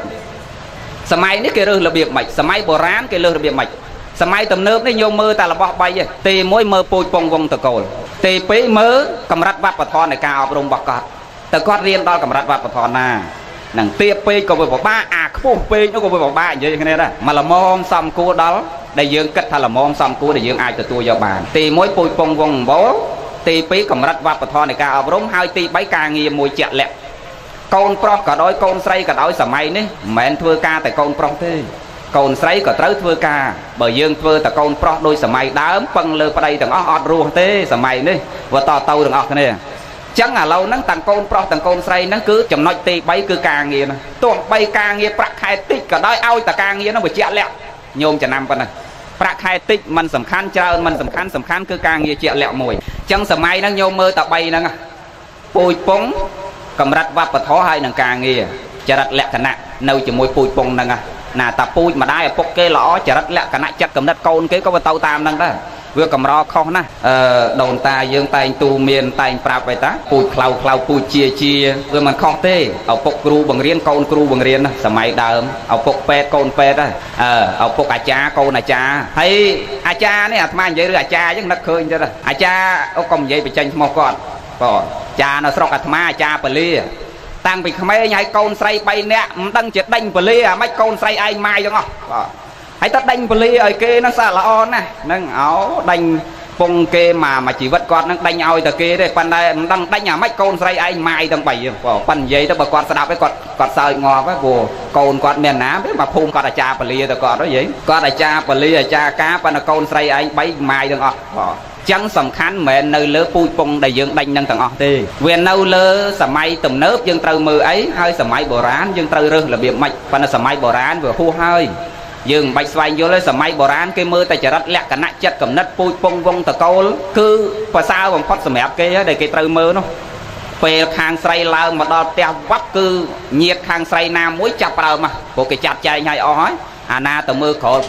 សម័យនេះគេរើសរបៀបម៉េចសម័យបុរាណគេរើសរបៀបម៉េចសម័យទំនើបនេះញោមមើលតែរបស់3ទេទី1មើលពូជពងវងតកូលទី2មើលកម្រិតវប្បធម៌នៃការអប់រំរបស់គាត់តើគាត់រៀនដល់កម្រិតវប្បធម៌ណានឹងទៀបពេកក៏វាពិបាកអាខ្ពស់ពេកនោះក៏វាពិបាកនិយាយគ្នាដែរមកល្មមសំគួរដល់ដែលយើងគិតថាល្មមសំគួរដែលយើងអាចទទួលយកបានទី1ពូជពងវងអម្បូរទី2កម្រិតវប្បធម៌នៃការអប់រំហើយទី3ការងារមួយជាក់លាក់កូនប្រុសក៏ដោយកូនស្រីក៏ដោយសម័យនេះមិនមែនធ្វើការតែកូនប្រុសទេកូនស្រីក៏ត្រូវធ្វើការបើយើងធ្វើតែកូនប្រុសដោយសម័យដើមពឹងលើប្តីទាំងអស់អត់រស់ទេសម័យនេះវាតទៅទាំងអស់គ្នាចឹងឥឡូវហ្នឹងទាំងកូនប្រុសទាំងកូនស្រីហ្នឹងគឺចំណុចទី3គឺការងារហ្នឹងទោះបីការងារប្រាក់ខែតិចក៏ដោយឲ្យតែការងារហ្នឹងវាជាក់លាក់ញោមចំណាំប៉ុណ្ណឹងប្រាក់ខែតិចមិនសំខាន់ច្រើនមិនសំខាន់គឺការងារជាក់លាក់មួយចឹងសម័យហ្នឹងញោមមើលតែ3ហ្នឹងពូជពងកម្រិតវប្បធម៌ហើយនឹងការងារចរិតលក្ខណៈនៅជាមួយពូជពងហ្នឹងណាតាពូជម្ដាយឪពុកគេល្អចរិតលក្ខណៈចិត្តកំណត់កូនគេក៏ទៅតាមហ្នឹងដែរវាកម្រខុសណាស់ដូនតាយើងតែងទូមានតែងប្រាប់ឯតាពូជខ្លៅពូជជាវាមិនខុសទេឪពុកគ្រូបង្រៀនកូនគ្រូបង្រៀនណាសម័យដើមឪពុកពេទ្យកូនពេទ្យដែរឪពុកអាចារ្យកូនអាចារ្យហើយអាចារ្យនេះអាត្មានិយាយរឿងអាចារ្យអញ្ចឹងនឹកឃើញទៅអាចារ្យកុំនិយាយបញ្ចេញឈ្មោះគាត់បងចានៅស្រុកអាត្មាអាចារ្យពលាតាំងពីក្មេងហើយកូនស្រី3នាក់មិនដឹងជាដេញពលាអាម៉េចកូនស្រីឯងម៉ាយទាំងអស់បាទហើយតើដេញពលាឲ្យគេហ្នឹងសាល្អណាស់ហ្នឹងអោដេញពងគេមកជីវិតគាត់ហ្នឹងដេញឲ្យតែគេទេប៉ុន្តែមិនដឹងដេញអាម៉េចកូនស្រីឯងម៉ាយទាំង3ហ្នឹងប៉ុន្តែនិយាយទៅបើគាត់ស្ដាប់ឯងគាត់សើចងាប់ហ្នឹងព្រោះកូនគាត់មានណាទេមកភូមិគាត់អាចារ្យពលាទៅគាត់ហ្នឹងគាត់អាចារ្យពលាអាចារ្យការប៉ុន្តែកូនស្រីឯង3ម៉ាយទាំងអស់ chẳng sầm khăn mẹ nơi lỡ pui pung đầy dương đanh năng tầng ọt đi về nâu lỡ sầm mai tầm nớp dương trâu mưa ấy hơi sầm mai bò rán dương trâu rơ là biệt mạch và là sầm mai bò rán vừa hu hơi dương bạch xoay vô lấy sầm mai bò rán cái mưa tay chả rắt lẹ cả nát chất cầm nát pui pung vong tờ câu cứ và sao bằng phát sầm ép cái để cái trâu mưa nó về hàng say lao mà đo teo vấp cứ nhiệt hàng say nam muối chập vào mà bộ cái chặt chạy nhảy ói na từ mưa khổ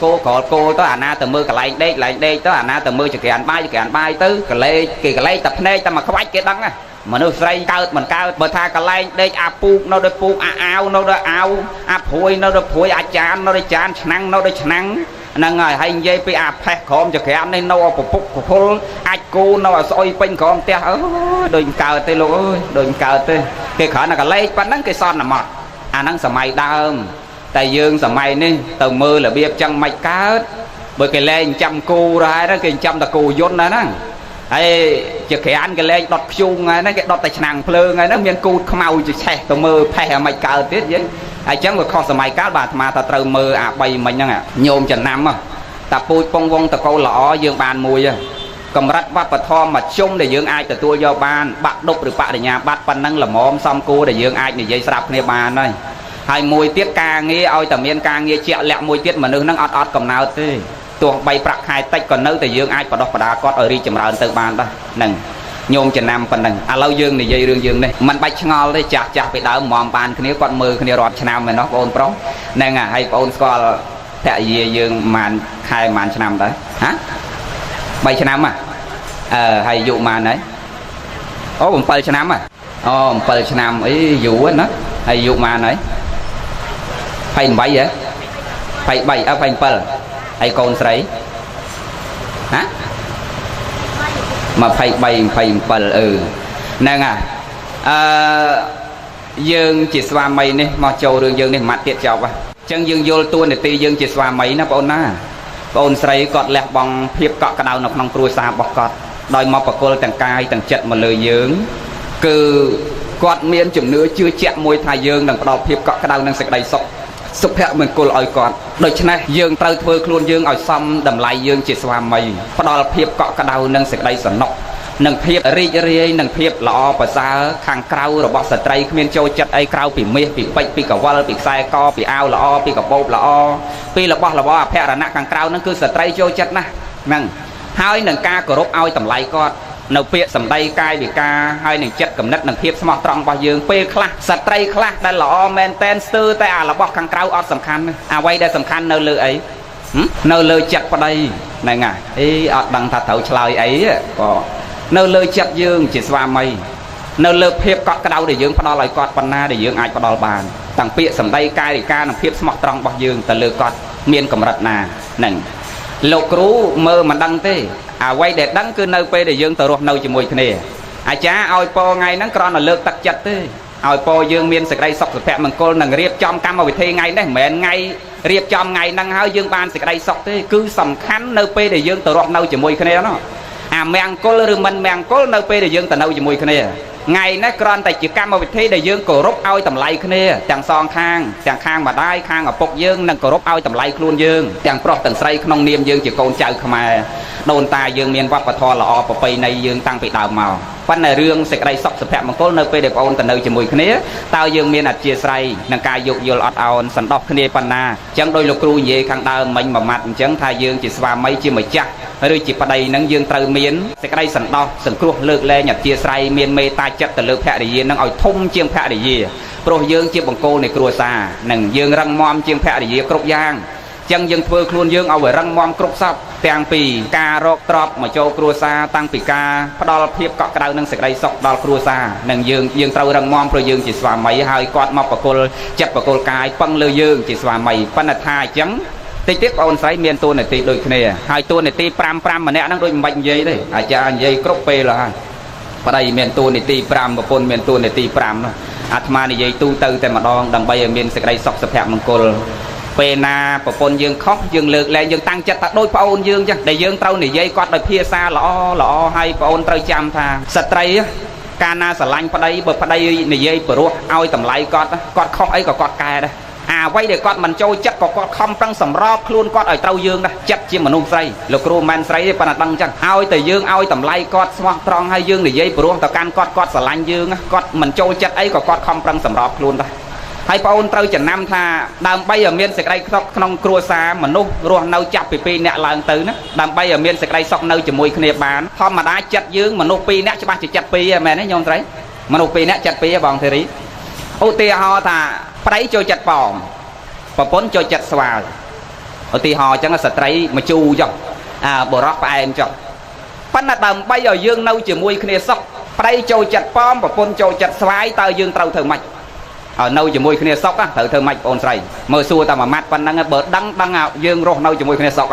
cô tới na từ mưa cái lại đây tới na từ mưa cho cái anh bay tới cái lê tập nê ta mà không ai cái đắng à mà nó say cao mình cao bờ tha cái lê đây pu nó đây pu ao nó đây ao phôi nó đây phôi chan nó đây chan năng nó đây năng năng ngày hay dây pe phè khom cho cái anh này nó phục phô cô nó soi pin khom te đôi cào tê luôn ơi đôi cào tê cái khởi là cái lê bắt nắng cái son là mọt nắng sầm mày đau tại dương sầm mày ní từ mưa là biết chân mày cá bởi cái lên trăm cu ra đó cái trăm là cù vốn đó nè ấy chỉ cái anh cái lên đọt chung nó cái đọt tay nàng phơi nó miền cu mau chỉ xe từ mưa phè mày cá tiết vậy ai chẳng được kho sầm mày cá bà mà ta từ mưa bay mình nhá nhôm trần năm à ta pui pong vong ta câu lọ dương bàn mùi cầm rắt vắt bật thò mà chung để dương ai từ tua do ban bạc đục được bạc để nhà bát pan năng là móm xong cô để dương ai để dây sạp này bàn đây hai mùi tiết ca nghe oi tầm miên ca nghe chẹo lẹ mùi tiết mà nữ năng ọt cầm nào thế tuồng bay bạc hai tách còn nữ từ dương ai và đọc đá có ở đi chầm rợn từ bàn đó nừng nhôm chân nam phần nừng lâu dương này dây dương này mình bay ngon đấy chặt bị đỡ mòm bàn khi con mưa khi rọt chân nam mà nó ôn pro nên hay ôn score tại gì dương màn khai màn chân nam đấy hả bay chân nam à hay dụ màn đấy ô bằng bay chân nam bay chân nam ấy dụ nó hay dụ màn đấy phải bay vậy phải bay ở phải pel hay con sấy hả mà phải bay phải pel nè dương chỉ xoa mây này mà châu đường dương này mặt tiệt chọc chân dương vô tuôn để ti dương chỉ xoa mây nó bọn na bọn sấy cọt lẹt bằng phiệp cọt cái đầu nó không cùi xa bọc cọt đòi mọc bọc cô tầng cai tầng chật mà lời dương cứ cọt miên chừng nữa chưa chẹt môi thai dương đằng đòi phiệp cọt cái đầu năng sạch đầy sọc sụp hẹ mình cô lòi còn đôi chân này dương trâu thưa luôn dương ở xong đầm lại dương chỉ xoa mây bắt đầu phiệp cọ cái đầu nâng sạch đây sẵn nọc nâng phiệp ri nâng phiệp lọ và xa khang krau rồi bọ sợi trai miên châu chặt ai krau bị mê bị bạch bị cả wall bị sai co bị ao lọ bị cả bột lọ pi là bọ phẹ là nặng khang krau nó cứ sợi trai châu chặt nè nâng hai nâng ca cổ rốt ao tầm lại con nấu phiệp sầm đây cai bị ca hai nâng chất cầm nứt nâng phiệp smart trong bao dương pe khla sợi trai khla đây lọ maintain tư tay là bọ khang krau ọt sầm khăn quay đây sầm khăn nơi lư ấy nơi lư chặt vào đây này ngà ý ọt đằng thật thấu trời ấy có nơi lơ chặt dương chỉ xoa mây nơi lơ phép cọt cái đầu để dương bắt đầu lại cọt pan na để dương ai bắt đầu bàn tặng pịa sầm đây cai để ca nằm phép smart trong bao dương tờ lơ cọt miên cầm rật nà nè lục rú mơ mà đăng thế quay để đăng cứ nơi pe để dương tờ ruột nơi chỉ mùi thế này cha oi po ngày nắng con là lơ tắc chặt thế oi po dương miên sực đây sọc sực phẹ mình cô nằng riệp trong cam mà bị thi ngày đấy mẹ ngay riệp trong ngày nắng háo dương ban sực đây sọc thế cứ sầm khánh nơi pe để dương tờ ruột nơi chỉ mùi thế này đó mèn cô rừng mình mèn cô nơi pe để dương tờ nâu chỉ mùi kia ngày nó còn tại chỉ cam mà thế để dương cổ rốt ao tầm lay kia chẳng son chẳng khang mà đai khang ở bọc dương nâng cổ rốt ao tầm lay luôn dương chẳng pro tầng say không niêm dương chỉ con chào mà đồn ta dương miền bắc và thò là o pe này dương tăng bị đào màu phần này riêng sẽ đây sọc sập hẹp một cô nơi pe để ôn tờ nâu chỉ mùi kia tao dương miền ạt chia say nâng ca dục vô ọt ao sẵn đọc kia pan na chẳng đôi lục ru gì khang đào mình mà mặt chẳng thay dương chỉ xóa mấy chỉ mới chắc rồi chỉ vào đây nâng dương từ miền sẽ đây sẵn đọc sẵn cua lược lên nhặt chia say miền mê ta chất từ lược hẹ để gì nâng ỏi thung chiêng hẹ để gì pro dương chiêng bằng cô này cua xa nâng dương răng mom chiêng hẹ để gì cột giang chân dương phơi luôn dương ao về răng mom cột sọc tàng pì ca rọc trọc mà châu cua xa tăng pì ca bắt đầu phiệp cọ cái đầu nâng sẽ đây sọc đào cua xa nâng dương trâu răng mom pro dương chỉ xóa mấy hai quạt mọc vào cô chất vào cô cài băng lơ dương chỉ xóa mấy phân là tha trắng tí tiếp ôn sấy miền tu này tí đôi kia hai tu này tí pram mà nè nó đôi mạnh dây đấy cha dây crop pe là ở đây miền tu này tí pram và pôn miền tu này tí pram atma này dây tu từ tại mà đòn đằng bây giờ miền sẽ đây sọc sập hẹp mông côn pe na và pôn dương khóc dương lược lại dương tăng chất đôi pôn dương chứ để dương trâu này dây quạt đôi phía xa lọ hay pôn trâu chăm tha sạch trai cana sả lanh vào đây này dây bờ ruột ao tầm lại quạt khóc ấy có quạt cài đây អ្វីដែលគាត់មិនចូលចិត្តក៏គាត់ខំប្រឹងសម្របខ្លួនគាត់ឲ្យត្រូវយើងដែរចិត្តជាមនុស្សស្រីលោកគ្រូមិនស្រីទេប៉ុន្តែដឹងអញ្ចឹងឲ្យតែយើងឲ្យតម្លៃគាត់ស្មោះត្រង់ហើយយើងនិយាយព្រោះទៅកាន់គាត់ស្រឡាញ់យើងគាត់មិនចូលចិត្តអីក៏គាត់ខំប្រឹងសម្របខ្លួនដែរហើយបងអូនត្រូវចំណាំថាដើម្បីឲ្យមានសេចក្តីសុខក្នុងគ្រួសារមនុស្សរស់នៅចាប់ពី2នាក់ឡើងទៅណាដើម្បីឲ្យមានសេចក្តីសុខនៅជាមួយគ្នាបានធម្មតាចិត្តយើងមនុស្ស2នាក់ច្បាស់ជាចិត្ត2ហ្នឹងមែនទេញោមស្រីមនុស្ស2នាក់ចិត្ត2បងធីរីឧទាហរណ៍ថាប្តីចូលចិត្តប៉មប្រពន្ធចូលចិត្តស្វាយឧទាហរណ៍អញ្ចឹងស្ត្រីមកជូរចុះបុរសផ្អែមចុះប៉ុន្តែដើម្បីឲ្យយើងនៅជាមួយគ្នាសុខប្តីចូលចិត្តប៉មប្រពន្ធចូលចិត្តស្វាយតើយើងត្រូវធ្វើម៉េចឲ្យនៅជាមួយគ្នាសុខត្រូវធ្វើម៉េចបងស្រីមើលសួរតែមួយម៉ាត់ប៉ុណ្ណឹងបើដឹងយើងរស់នៅជាមួយគ្នាសុខ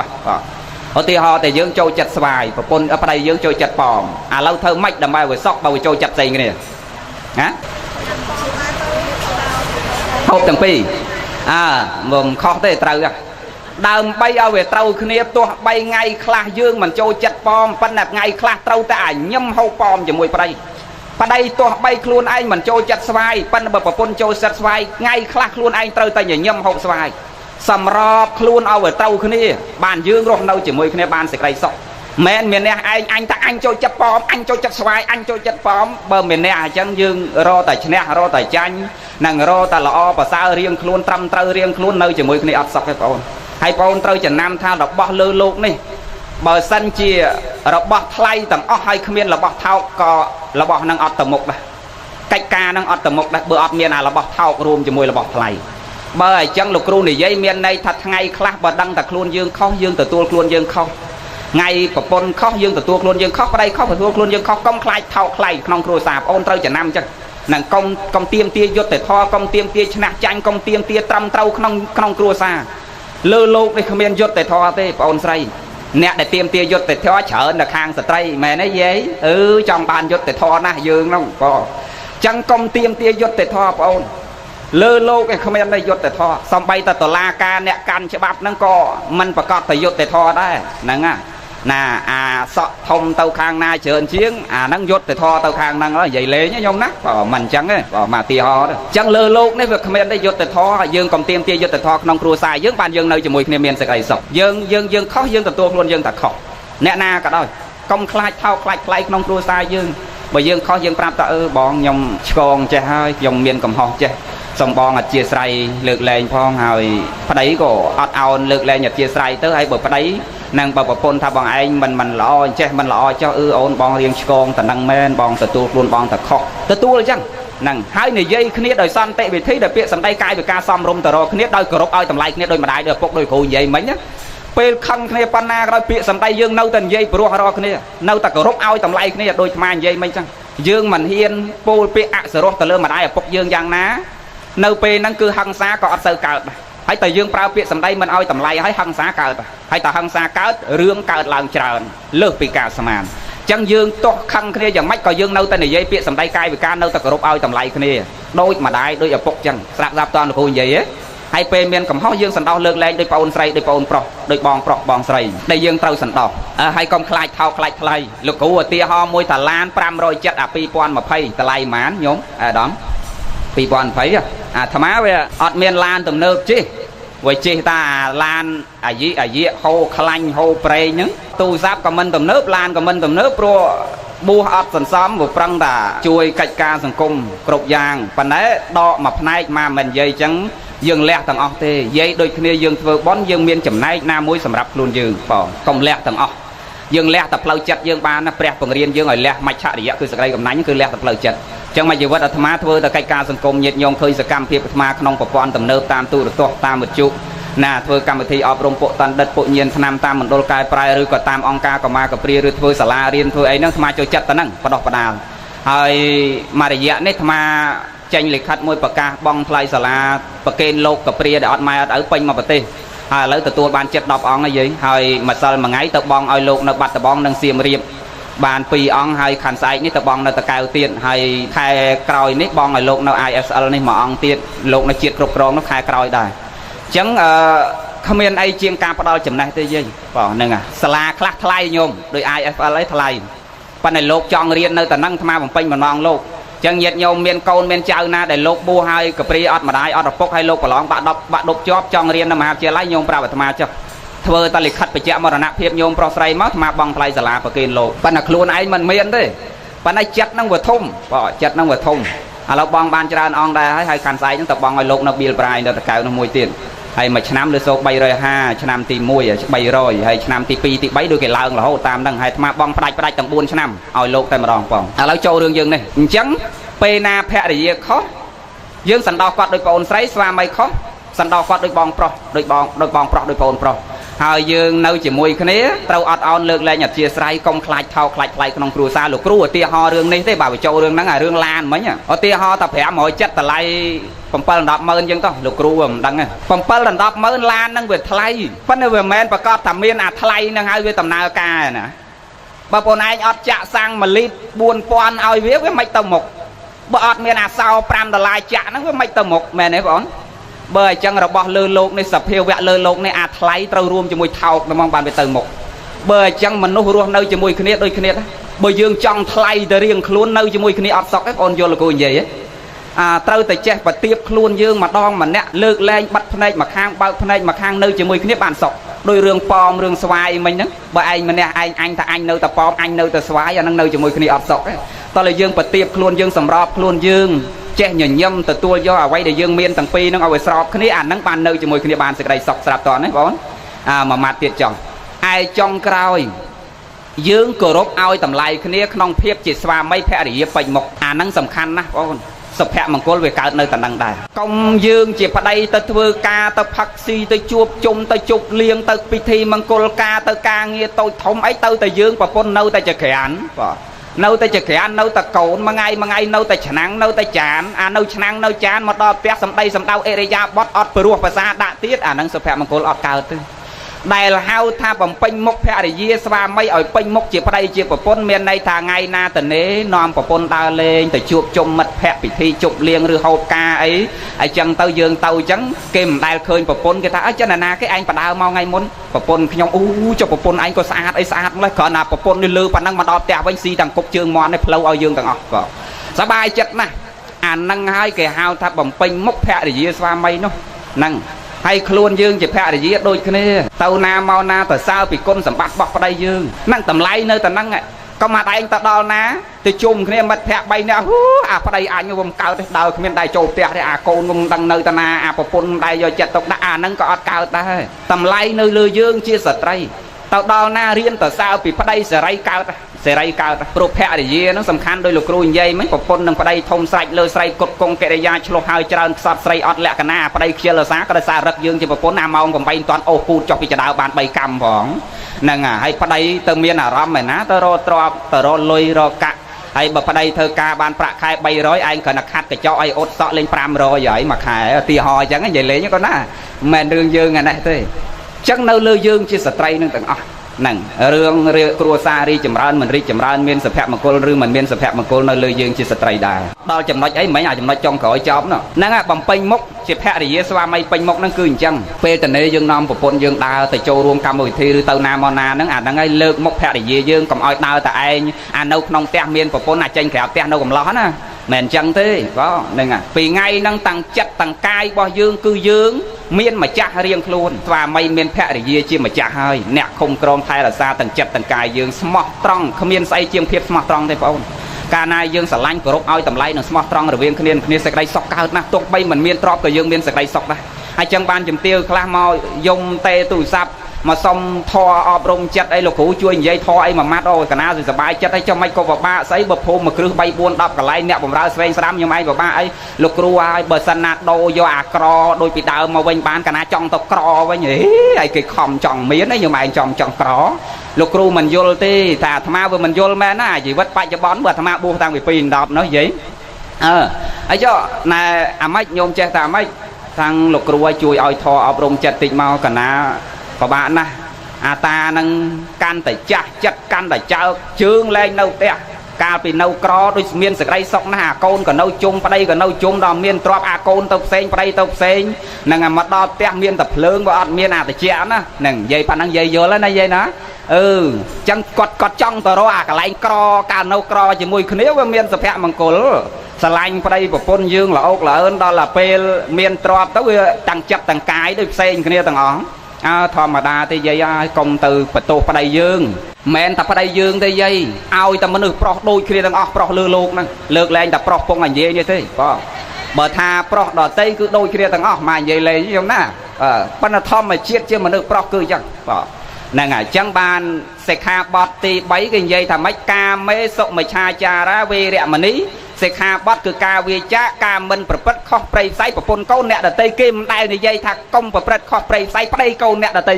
ឧទាហរណ៍តែយើងចូលចិត្តស្វាយប្រពន្ធប្តីយើងចូលចិត្តប៉មឥឡូវធ្វើម៉េចដើម្បីឲ្យសុខបើចូលចិត្តផ្សេងគ្នាណាហូបទាំងពីរមិនខុសទេត្រូវដើម្បីឲ្យវាត្រូវគ្នាទោះ3ថ្ងៃខ្លះយើងមិនចូលចិត្តប៉មប៉ុន្តែថ្ងៃខ្លះត្រូវតែញឹមហូបប៉មជាមួយប្តីទោះបីខ្លួនឯងមិនចូលចិត្តស្វាយប៉ុន្តែបើប្រពន្ធចូលចិត្តស្វាយថ្ងៃខ្លះខ្លួនឯងត្រូវតែញញឹមហូបស្វាយសម្របខ្លួនឲ្យវាត្រូវគ្នាបានយើងរស់នៅជាមួយគ្នាបានសេចក្តីសុខមែនមានអ្នកឯងអញតែអញចូលចិត្តប៉មអញចូលចិត្តស្វាយអញចូលចិត្តប៉មបើមានអ្នកអញ្ចឹងយើងរកតែឈ្នះរកតែចាញ់និងរកតែល្អប្រសើររៀងខ្លួនត្រឹមត្រូវរៀងខ្លួននៅជាមួយគ្នាអត់សុខទេបងអូនហើយបងអូនត្រូវចំណាំថារបស់លើលោកនេះបើសិនជារបស់ថ្លៃទាំងអស់ហើយគ្មានរបស់ថោកក៏របស់នឹងអត់ទៅមុខដែរកិច្ចការនឹងអត់ទៅមុខដែរបើអត់មានរបស់ថោករួមជាមួយរបស់ថ្លៃបើអញ្ចឹងលោកគ្រូនិយាយមានន័យថាថ្ងៃខ្លះបើដឹងតែខ្លួនយើងខុសយើងទទួលខ្លួនយើងខុសថ្ងៃប្រពន្ធខុសយើងទទួលខ្លួនយើងខុសប្តីខុសទទួលខ្លួនយើងខុសកុំខ្លាចថោកថ្លៃក្នុងគ្រួសារបងអូនត្រូវចំណាំអញ្ចឹងនឹងកុំទៀមទាយុទ្ធធរកុំទៀមទាឈ្នះចាញ់កុំទៀមទាត្រឹមត្រូវក្នុងគ្រួសារលើលោកនេះគ្មានយុទ្ធធរទេបងអូនស្រីអ្នកដែលទៀមទាយុទ្ធធរច្រើននៅខាងស្ត្រីមែនទេយាយចង់បានយុទ្ធធរណាស់យើងហ្នឹងបងចឹងកុំទៀមទាយុទ្ធធរបងអូនលើលោកឯគ្មានតែយុទ្ធធរសំបីតតុលាការអ្នកកាន់ច្បាប់ហ្នឹងក៏មិនប្រកាសតែយុទ្ធធរដែរហ្នឹងណាអាសក់ធំទៅខាងណាច្រើនជាងអាហ្នឹងយុទ្ធធរទៅខាងហ្នឹងនិយាយលេងខ្ញុំណាបើមិនអញ្ចឹងទេបើមកទីហោទេអញ្ចឹងលើលោកនេះវាគ្មានតែយុទ្ធធរយើងកុំទៀមទាយុទ្ធធរក្នុងគ្រួសារយើងបានយើងនៅជាមួយគ្នាមានសេចក្តីសុខយើងខុសយើងទទួលខ្លួនយើងតែខុសអ្នកណាក៏ដោយកុំខ្លាចថោកខ្លាចថ្លៃក្នុងគ្រួសារយើងបើយើងខុសយើងប្រាប់ថាបងខ្ញុំឆ្កងចេះហើយខ្ញុំមានកំហុសចេះសូមបងអធិស្ឋានលើកលែងផងហើយប្តីក៏អត់អោនលើកលែងអធិស្ឋានទៅហើយបើប្តីនឹងបើប្រពន្ធថាបងឯងមិនល្អអញ្ចេះមិនល្អចុះអូនបងរៀងឆ្កងតនឹងមែនបងទទួលខ្លួនបងតែខុសទទួលអញ្ចឹងហ្នឹងហើយនិយាយគ្នាដោយសន្តិវិធីដោយពាក្យសម្ដីកាយវិការសមរម្យទៅរកគ្នាដោយគោរពឲ្យតម្លៃគ្នាដូចម្ដាយដោយឪពុកដោយគ្រូនិយាយមិញណាពេលខឹងគ្នាប៉ុណ្ណាក៏ដោយពាក្យសម្ដីយើងនៅតែនិយាយព្រោះរកគ្នានៅតែគោរពឲ្យតម្លៃគ្នាដោយអានិយាយមិញអញ្ចឹងយើងមិនហ៊ានពោលពាក្យអសរោះទៅលើម្ដាយឪពុកយើងយ៉ាងណានៅពេលហ្នឹងគឺហិង្សាក៏អត់សូវកើតដែរហើយតែយើងប្រើពាក្យសម្ដីមិនឲ្យតម្លៃឲ្យហិង្សាកើតហើយតែហិង្សាកើតរឿងកើតឡើងច្រើនលើសពីការស្មានអញ្ចឹងយើងទោះខឹងគ្នាយ៉ាងម៉េចក៏យើងនៅតែនិយាយពាក្យសម្ដីកាយវិការនៅតែគោរពឲ្យតម្លៃគ្នាដូចម្ដាយដូចឪពុកអញ្ចឹងស្រាប់តលោកគ្រូនិយាយហើយពេលមានកំហុសយើងសន្តោសលើកលែងដូចប្អូនស្រីដូចប្អូនប្រុសដូចបងប្រុសបងស្រីដែលយើងត្រូវសន្តោសហើយកុំខ្លាចថោកខ្លាចថ្លៃលោកគ្រូឧទាហរណ៍មួយតាឡាន507អា2020តម្លៃប៉ុន្មានញោមអាដាម2020អាថ្មវាអត់មានឡានទំនើបជិះវាជិះតាឡានអាយហូខ្លាញ់ហូប្រេងហ្នឹងទូរស័ព្ទក៏មិនទំនើបឡានក៏មិនទំនើបព្រោះបួសអត់សន្សំវាប្រឹងតាជួយកិច្ចការសង្គមគ្រប់យ៉ាងប៉ុន្តែដកមួយផ្នែកមកមិននិយាយអញ្ចឹងយើងលះទាំងអស់ទេនិយាយដូចគ្នាយើងធ្វើបន់យើងមានចំណែកណាមួយសម្រាប់ខ្លួនយើងបងកុំលះទាំងអស់យើងលះតែផ្លូវចិត្តយើងបានណាព្រះបង្រៀនយើងឲ្យលះមច្ឆរិយៈគឺសក្តិកំណាញ់គឺលះតែផ្លូវចិត្តអញ្ចឹងមកជីវិតអាត្មាធ្វើតែកិច្ចការសង្គមញាតិញោមឃើញសកម្មភាពអាត្មាក្នុងប្រព័ន្ធទំនើបតាមទូរទស្សន៍តាមវិទ្យុណាធ្វើកម្មវិធីអប់រំពួកតណ្ឌិតពួកញៀនឆ្នាំតាមមណ្ឌលកែប្រែឬក៏តាមអង្គការកម្មាកព្រាឬធ្វើសាលារៀនធ្វើអីហ្នឹងអាត្មាចូលចិត្តតែហ្នឹងបដោះបដាលហើយមួយរយៈនេះអាត្មាចេញលិខិតមួយប្រកាសបងថ្លៃសាលាប្រកេនលោកកព្រាដែលអត់ម៉ែអត់ឪពេញមកប្រទេសហើយឥឡូវទទួលបានចិត្ត10អង្គហើយយាយហើយម្សិលមួយថ្ងៃទៅបងឲ្យលោកនៅបាត់ដំបងនិងសៀមរាបបាន2អង្គហើយខាន់ស្អែកនេះទៅបងនៅតកៅទៀតហើយខែក្រោយនេះបងឲ្យលោកនៅ ISL នេះ1អង្គទៀតលោកនៅជាតិគ្រប់គ្រងនោះខែក្រោយដែរអញ្ចឹងគ្មានអីជាងការផ្ដល់ចំណេះទេយាយបងហ្នឹងសាលាខ្លះថ្លៃញោមដោយ IFL ឯថ្លៃប៉ុន្តែលោកចង់រៀននៅតែហ្នឹងអាត្មាបំពេញបំណងលោក ចឹងញាតិញោមមានកូនមានចៅណាដែលលោកបួសហើយកព្រីអត់ម្ដាយអត់ឪពុកហើយលោកប្រឡងបាក់ដប់ជាប់ចង់រៀននៅមហាវិទ្យាល័យញោមប្រាប់អាត្មាចុះធ្វើតលិខិតបញ្ជាក់មរណភាពញោមប្រុសស្រីមកអាត្មាបង់ថ្លៃសាលាប្រគេនលោកប៉ុន្តែខ្លួនឯងមិនមានទេប៉ុន្តែចិត្តនឹងវាធំបាទចិត្តនឹងវាធំឥឡូវបងបានច្រើនអង្គដែរហើយខាន់ស្អែកហ្នឹងទៅបងឲ្យលោកនៅបៀលប្រាយនៅតកៅនោះមួយទៀតហើយមួយឆ្នាំលើសោក350ឆ្នាំទី1 300ហើយឆ្នាំទី2ទី3ដូចគេឡើងរហូតតាមហ្នឹងហើយអាត្មាបងផ្ដាច់ទាំង4ឆ្នាំឲ្យលោកតែម្ដងបងឥឡូវចូលរឿងយើងនេះអញ្ចឹងពេលណាភរិយាខុសយើងសន្តោសគាត់ដូចប្អូនស្រីស្វាមីខុសសន្តោសគាត់ដូចបងប្រុសដូចបងប្រុសដូចប្អូនប្រុសហើយយើងនៅជាមួយគ្នាត្រូវអត់អោនលើកលែងអធិស្ឋានកុំខ្លាចថោកខ្លាចថ្លៃក្នុងគ្រួសារលោកគ្រូឧទាហរណ៍រឿងនេះទេបើបញ្ចូលរឿងហ្នឹងអារឿងឡានមិញឧទាហរណ៍តែ570តម្លៃ7-10ម៉ឺនអញ្ចឹងតោះលោកគ្រូមិនដឹងទេ7-10ម៉ឺនឡានហ្នឹងវាថ្លៃប៉ុន្តែវាមិនមែនប្រកាសថាមានអាថ្លៃហ្នឹងហើយវាដំណើរការណាបើបងឯងអត់ចាក់សាំង1លីត្រ4000ឲ្យវាមិនទៅមុខបើអត់មានអាសោ$5ចាក់ហ្នឹងវាមិនទៅមុខមែនទេបងបើអញ្ចឹងរបស់លើលោកនេះសភាវៈលើលោកនេះអាថ្លៃត្រូវរួមជាមួយថោកហ្មងបានវាទៅមុខបើអញ្ចឹងមនុស្សរស់នៅជាមួយគ្នាដូចគ្នាបើយើងចង់ថ្លៃទៅរៀងខ្លួននៅជាមួយគ្នាអត់សុខទេបងយល់លោកគ្រូនិយាយត្រូវតែចេះប្រទៀបខ្លួនយើងម្ដងម្នាក់លើកលែងបាត់ភ្នែកម្ខាងបើកភ្នែកម្ខាងនៅជាមួយគ្នាបានសុខដោយរឿងប៉មរឿងស្វាយមិញហ្នឹងបើឯងម្នាក់ឯងអញថាអញនៅតែប៉មអញនៅតែស្វាយអាហ្នឹងនៅជាមួយគ្នាអត់សុខទេតោះតែយើងប្រទៀបខ្លួនយើងសម្របខ្លួនយើងចេះញញឹមទទួលយកអ្វីដែលយើងមានទាំងពីរហ្នឹងឲ្យវាស្របគ្នាអាហ្នឹងបាននៅជាមួយគ្នាបានសេចក្តីសុខស្រាប់តើណាបងមួយម៉ាត់ទៀតចុះឯចុងក្រោយយើងគោរពឲ្យតម្លៃគ្នាក្នុងភាពជាស្វាមីភរិយាពេញមុខអាហ្នឹងសំខាន់ណាស់បងសុភមង្គលវាកើតនៅតែនឹងដែរកុំយើងជាប្តីទៅធ្វើការទៅផឹកស៊ីទៅជួបជុំទៅជប់លៀងទៅពិធីមង្គលការទៅការងារតូចធំអីទៅតែយើងប្រពន្ធនៅតែចក្រានបាទនៅតែចក្រាននៅតែកូនមួយថ្ងៃនៅតែឆ្នាំងនៅតែចានអានៅឆ្នាំងនៅចានមកដល់ផ្ទះសំដីសំដៅអេរិយាបថអត់ព្រោះភាសាដាក់ទៀតអាហ្នឹងសុភមង្គលអត់កើតទេដែលហៅថាបំពេញមុខភរិយាស្វាមីឲ្យពេញមុខជាប្តីជាប្រពន្ធមានន័យថាថ្ងៃណាតនេនាំប្រពន្ធដើរលេងទៅជួបជុំមិត្តភក្តិពិធីជប់លៀងឬហូបការអីហើយចឹងទៅយើងទៅចឹងគេមិនដែលឃើញប្រពន្ធគេថាអើចិនណាគេឯងបដើមកថ្ងៃមុនប្រពន្ធខ្ញុំចុះប្រពន្ធឯងក៏ស្អាតអីស្អាតម្ល៉េះគ្រាន់តែប្រពន្ធនេះលើប៉ុណ្ណឹងមកដល់ផ្ទះវិញស៊ីទាំងគុកជើងមាន់នេះផ្លូវឲ្យយើងទាំងអស់ក៏សប្បាយចិត្តណាស់អាហ្នឹងហើយគេហៅថាបំពេញមុខភរិយាស្វាមីនោះហ្នឹងហើយខ្លួនយើងជាភរិយាដូចគ្នាទៅណាមកណាទៅសើពីគុណសម្បត្តិរបស់ប្តីយើងហ្នឹងតម្លៃនៅតែហ្នឹងក៏មកឯងទៅដល់ណាទៅជុំគ្នាមិត្តភក្តិ3នាក់អាប្តីអញខ្ញុំកើតទេដើរគ្មានដៃចូលផ្ទះទេអាកូនខ្ញុំដឹងនៅតាណាអាប្រពន្ធដៃយកចិត្តទុកដាក់អាហ្នឹងក៏អត់កើតដែរតម្លៃនៅលើយើងជាស្ត្រីទៅដល់ណារៀនទៅសើពីប្តីសេរីកើតព្រោះភរិយាហ្នឹងសំខាន់ដោយលោកគ្រូនិយាយមិញប្រពន្ធនឹងប្តីធំស្រេចលើស្រីគុតគង់កិរិយាឆ្លោះហើយច្រើនខ្សត់ស្រីអត់លក្ខណៈប្តីខ្ជិលរសាក៏ដោយសាររឹកយើងជាប្រពន្ធណាម៉ោង8មិនទាន់អូសពូតចុះពីចដៅបាន3កម្មផងហ្នឹងហើយប្តីទៅមានអារម្មណ៍ឯណាទៅរកទ្រព្យទៅរកលុយរកកាក់ហើយបើប្តីធ្វើការបានប្រាក់ខែ300ឯងគ្រាន់តែខាត់កញ្ចក់ឲ្យអ៊ុតសក់លេង500ហើយមួយខែឧទាហរណ៍អញ្ចឹងនិយាយលេងក៏ណាមិនមែនរឿងយើងអានេះទេអញ្ចឹងនៅលើយើងជាស្ត្រីនឹងទាំងអស់ហ្នឹងរឿងគ្រួសាររីចម្រើនមិនរីចម្រើនមានសុភមង្គលឬមិនមានសុភមង្គលនៅលើយើងជាស្ត្រីដែរដល់ចំណុចអីមិញអាចំណុចចុងក្រោយចប់ហ្នឹងបំពេញមុខជាភរិយាស្វាមីពេញមុខហ្នឹងគឺអញ្ចឹងពេលតនេយើងនាំប្រពន្ធយើងដើរទៅចូលរួមកម្មវិធីឬទៅណាមកណាហ្នឹងអាហ្នឹងហើយលើកមុខភរិយាយើងកុំឲ្យដើរតែឯងអានៅក្នុងផ្ទះមានប្រពន្ធអាចេញក្រៅផ្ទះនៅកំឡោះណាមិនអញ្ចឹងទេបងហ្នឹងពីថ្ងៃហ្នឹងតាំងចិត្តតាំងកាយរបស់យើងគឺយើងមានម្ចាស់រៀងខ្លួនស្វាមីមានភរិយាជាម្ចាស់ហើយអ្នកឃុំក្រងថែរក្សាទាំងចិត្តទាំងកាយយើងស្មោះត្រង់គ្មានស្អីជាងភាពស្មោះត្រង់ទេបងកាលណាយើងស្រឡាញ់គោរពឲ្យតម្លៃនិងស្មោះត្រង់រវាងគ្នាសេចក្តីសុខកើតណាស់ទោះបីមិនមានទ្រព្យក៏យើងមានសេចក្តីសុខដែរហើយចឹងបានជំទាវខ្លះមកយំទេទូរស័ព្ទមកសុំធរអប់រំចិត្តអីលោកគ្រូជួយនិយាយធរអីមួយម៉ាត់អូកណាសុបាយចិត្តអីចុះមិនក៏ពិបាកស្អីបើភូមិមួយគ្រឹះ3 4 10កន្លែងអ្នកបម្រើស្វែងស្ដាំខ្ញុំឯងពិបាកអីលោកគ្រូហើយបើសិនណាដូរយកអាក្រដូចពីដើមមកវិញបានកណាចង់ទៅក្រវិញហេហើយគេខំចង់មានខ្ញុំឯងចង់ក្រលោកគ្រូមិនយល់ទេតែអាត្មាវាមិនយល់មែនណាជីវិតបច្ចុប្បន្នបើអាត្មាបួសតាំងពី2 10នោះនិយាយហើយចុះណែអាម៉េចញោមចេះតែអាម៉េចខាងលោកគ្រូឲ្យជួយឲ្យធរអប់រំចិត្តតិចមកកណាពិបាកណាស់អាតានឹងកាន់តែចាស់ចិត្តកាន់តែចើកជើងលែងនៅផ្ទះកាលពីនៅក្រដូចមានសេចក្តីសុខណាស់អាកូនក៏នៅជុំប្តីក៏នៅជុំដល់មានទ្រព្យអាកូនទៅផ្សេងប្តីទៅផ្សេងនឹងមកដល់ផ្ទះមានតែភ្លើងបើអត់មានអាត្រជាក់ណានឹងនិយាយប៉ណ្ណឹងនិយាយយល់ហើយណានិយាយណាចឹងគាត់ចង់ទៅរកអាកន្លែងក្រកាលនៅក្រជាមួយគ្នាវាមានសុភមង្គល ស្រឡាញ់ប្តីប្រពន្ធយើងល្អកល្អឿនដល់តែពេលមានទ្រព្យទៅវាតាំងចិត្តតាំងកាយដូចផ្សេងគ្នាទាំងអស់ធម្មតាទេយាយហើយកុំទៅបន្ទោសប្តីយើងមិនតែប្តីយើងទេយាយឲ្យតែមនុស្សប្រុសដូចគ្នាទាំងអស់ប្រុសលើលោកហ្នឹងលើកលែងតែប្រុសពងអានិយាយនេះទេបងបើថាប្រុសដតីគឺដូចគ្នាទាំងអស់មកនិយាយលេងខ្ញុំណាប៉ុន្តែធម្មជាតិជាមនុស្សប្រុសគឺអញ្ចឹងបងហ្នឹងហើយអញ្ចឹងបានសិក្ខាបទទី3គេនិយាយថាម៉េចកាមេសុមិច្ឆាចារាវេរមណីសិក្ខាបទគឺការវាចាការមិនប្រព្រឹត្តខុសព្រៃផ្សៃប្រពន្ធកូនអ្នកដតីគេមិនដែលនិយាយថាកុំប្រព្រឹត្តខុសព្រៃផ្សៃប្តីកូនអ្នកដតី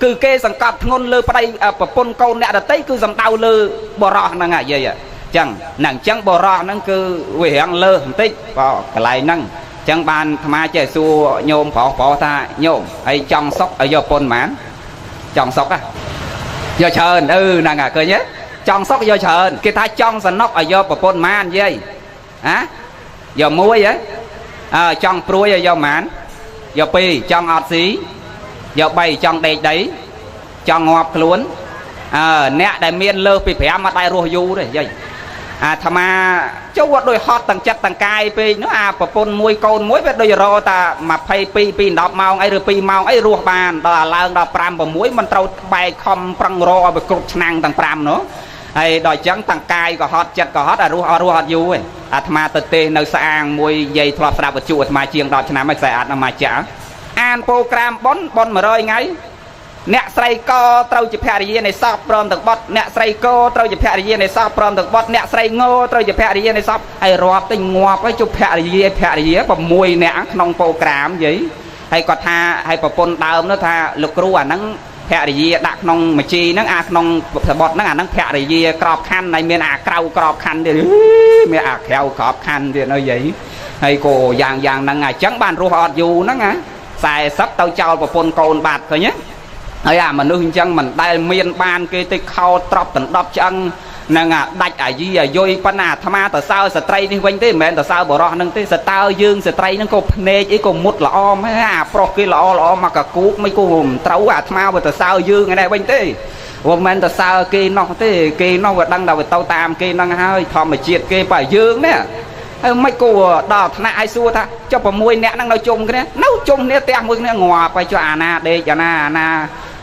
គឺគេសង្កត់ធ្ងន់លើប្តីប្រពន្ធកូនអ្នកដតីគឺសំដៅលើបរោះហ្នឹងហើយយាយអញ្ចឹងហ្នឹងអញ្ចឹងបរោះហ្នឹងគឺវារៀងលើបន្តិចបងកន្លែងហ្នឹងអញ្ចឹងបានអាត្មាចេះសួរញោមប្រុសថាញោមហើយចង់សុកឲ្យយកប្រពន្ធហ្មងចង់សុកយកច្រើនហ្នឹងឃើញទេចង់សុកយកច្រើនគេថាចង់សំណុកឲ្យយកប្រពន្ធម៉ានយាយយកមួយហ៎ចង់ព្រួយឲ្យយកម៉ានយក2ចង់អត់ស៊ីយក3ចង់ដេកដីចង់ងាប់ខ្លួនអ្នកដែលមានលើសពី5មកដែររស់យូរទេយាយអាត្មាចូលវត្តដោយហត់ទាំងចិត្តទាំងកាយពេកនោះអាប្រពន្ធមួយកូនមួយវាដូចរតា22ពី10ម៉ោងអីឬ2ម៉ោងអីរស់បានដល់ឡើងដល់5 6មិនត្រូវបែកខំប្រឹងរកឲ្យវាគ្រប់ឆ្នាំងទាំង5នោះហើយដល់អញ្ចឹងទាំងកាយក៏ហត់ចិត្តក៏ហត់រស់អត់យូរទេអាត្មាទៅទេសនៅស្អាងមួយយាយធ្លាប់ស្ដាប់វិទ្យុអាត្មាជាង10ឆ្នាំហើយខ្សែអាចអាត្មាចាក់អានប្រូក្រាមប៉ុន100ថ្ងៃអ្នកស្រីកត្រូវជាភរិយានៃសពព្រមទាំងបុត្រអ្នកស្រីកត្រូវជាភរិយានៃសពព្រមទាំងបុត្រអ្នកស្រីងត្រូវជាភរិយានៃសពហើយរាប់ទៅងាប់ហើយជប់ភរិយា6នាក់ក្នុងប្រូក្រាមយាយហើយគាត់ថាហើយប្រពន្ធដើមនោះថាលោកគ្រូអាហ្នឹងភរិយាដាក់ក្នុងមជីហ្នឹងក្នុងសបុតហ្នឹងអាហ្នឹងភរិយាក្របខ័ណ្ឌហើយមានអាក្រៅក្របខ័ណ្ឌទៀតមានអាក្រៅក្របខ័ណ្ឌទៀតអើយាយហើយក៏យ៉ាងហ្នឹងអញ្ចឹងបានរស់អត់យូរហ្នឹង40ទៅចោលប្រពន្ធកូនបាត់ឃើញទេហើយអាមនុស្សអញ្ចឹងមិនដែលមានបានគេទៅខោត្រប់ដណ្ដប់ឆ្អឹងនឹងដាច់អាយីអាយុយប៉ុណ្ណាអាត្មាទៅសើស្ត្រីនេះវិញទេមិនមែនទៅសើបរោះហ្នឹងទេសតើយើងស្ត្រីហ្នឹងក៏ភ្នែកអីក៏មុតល្អមែនអាប្រុសគេល្អមកកគូកមិនគូមិនត្រូវអាត្មាទៅសើយើងឯនេះវិញទេមិនមែនទៅសើគេនោះទេគេនោះវាដឹងតែទៅតាមគេហ្នឹងហើយធម្មជាតិគេបើយើងនេះហើយមិនគួរដល់ថ្នាក់ឲ្យសួរថាចុះ6នាក់ហ្នឹងនៅជុំគ្នានៅជុំគ្នាផ្ទះមួយគ្នាងាប់ហើយចុះអាណាដេកអាណា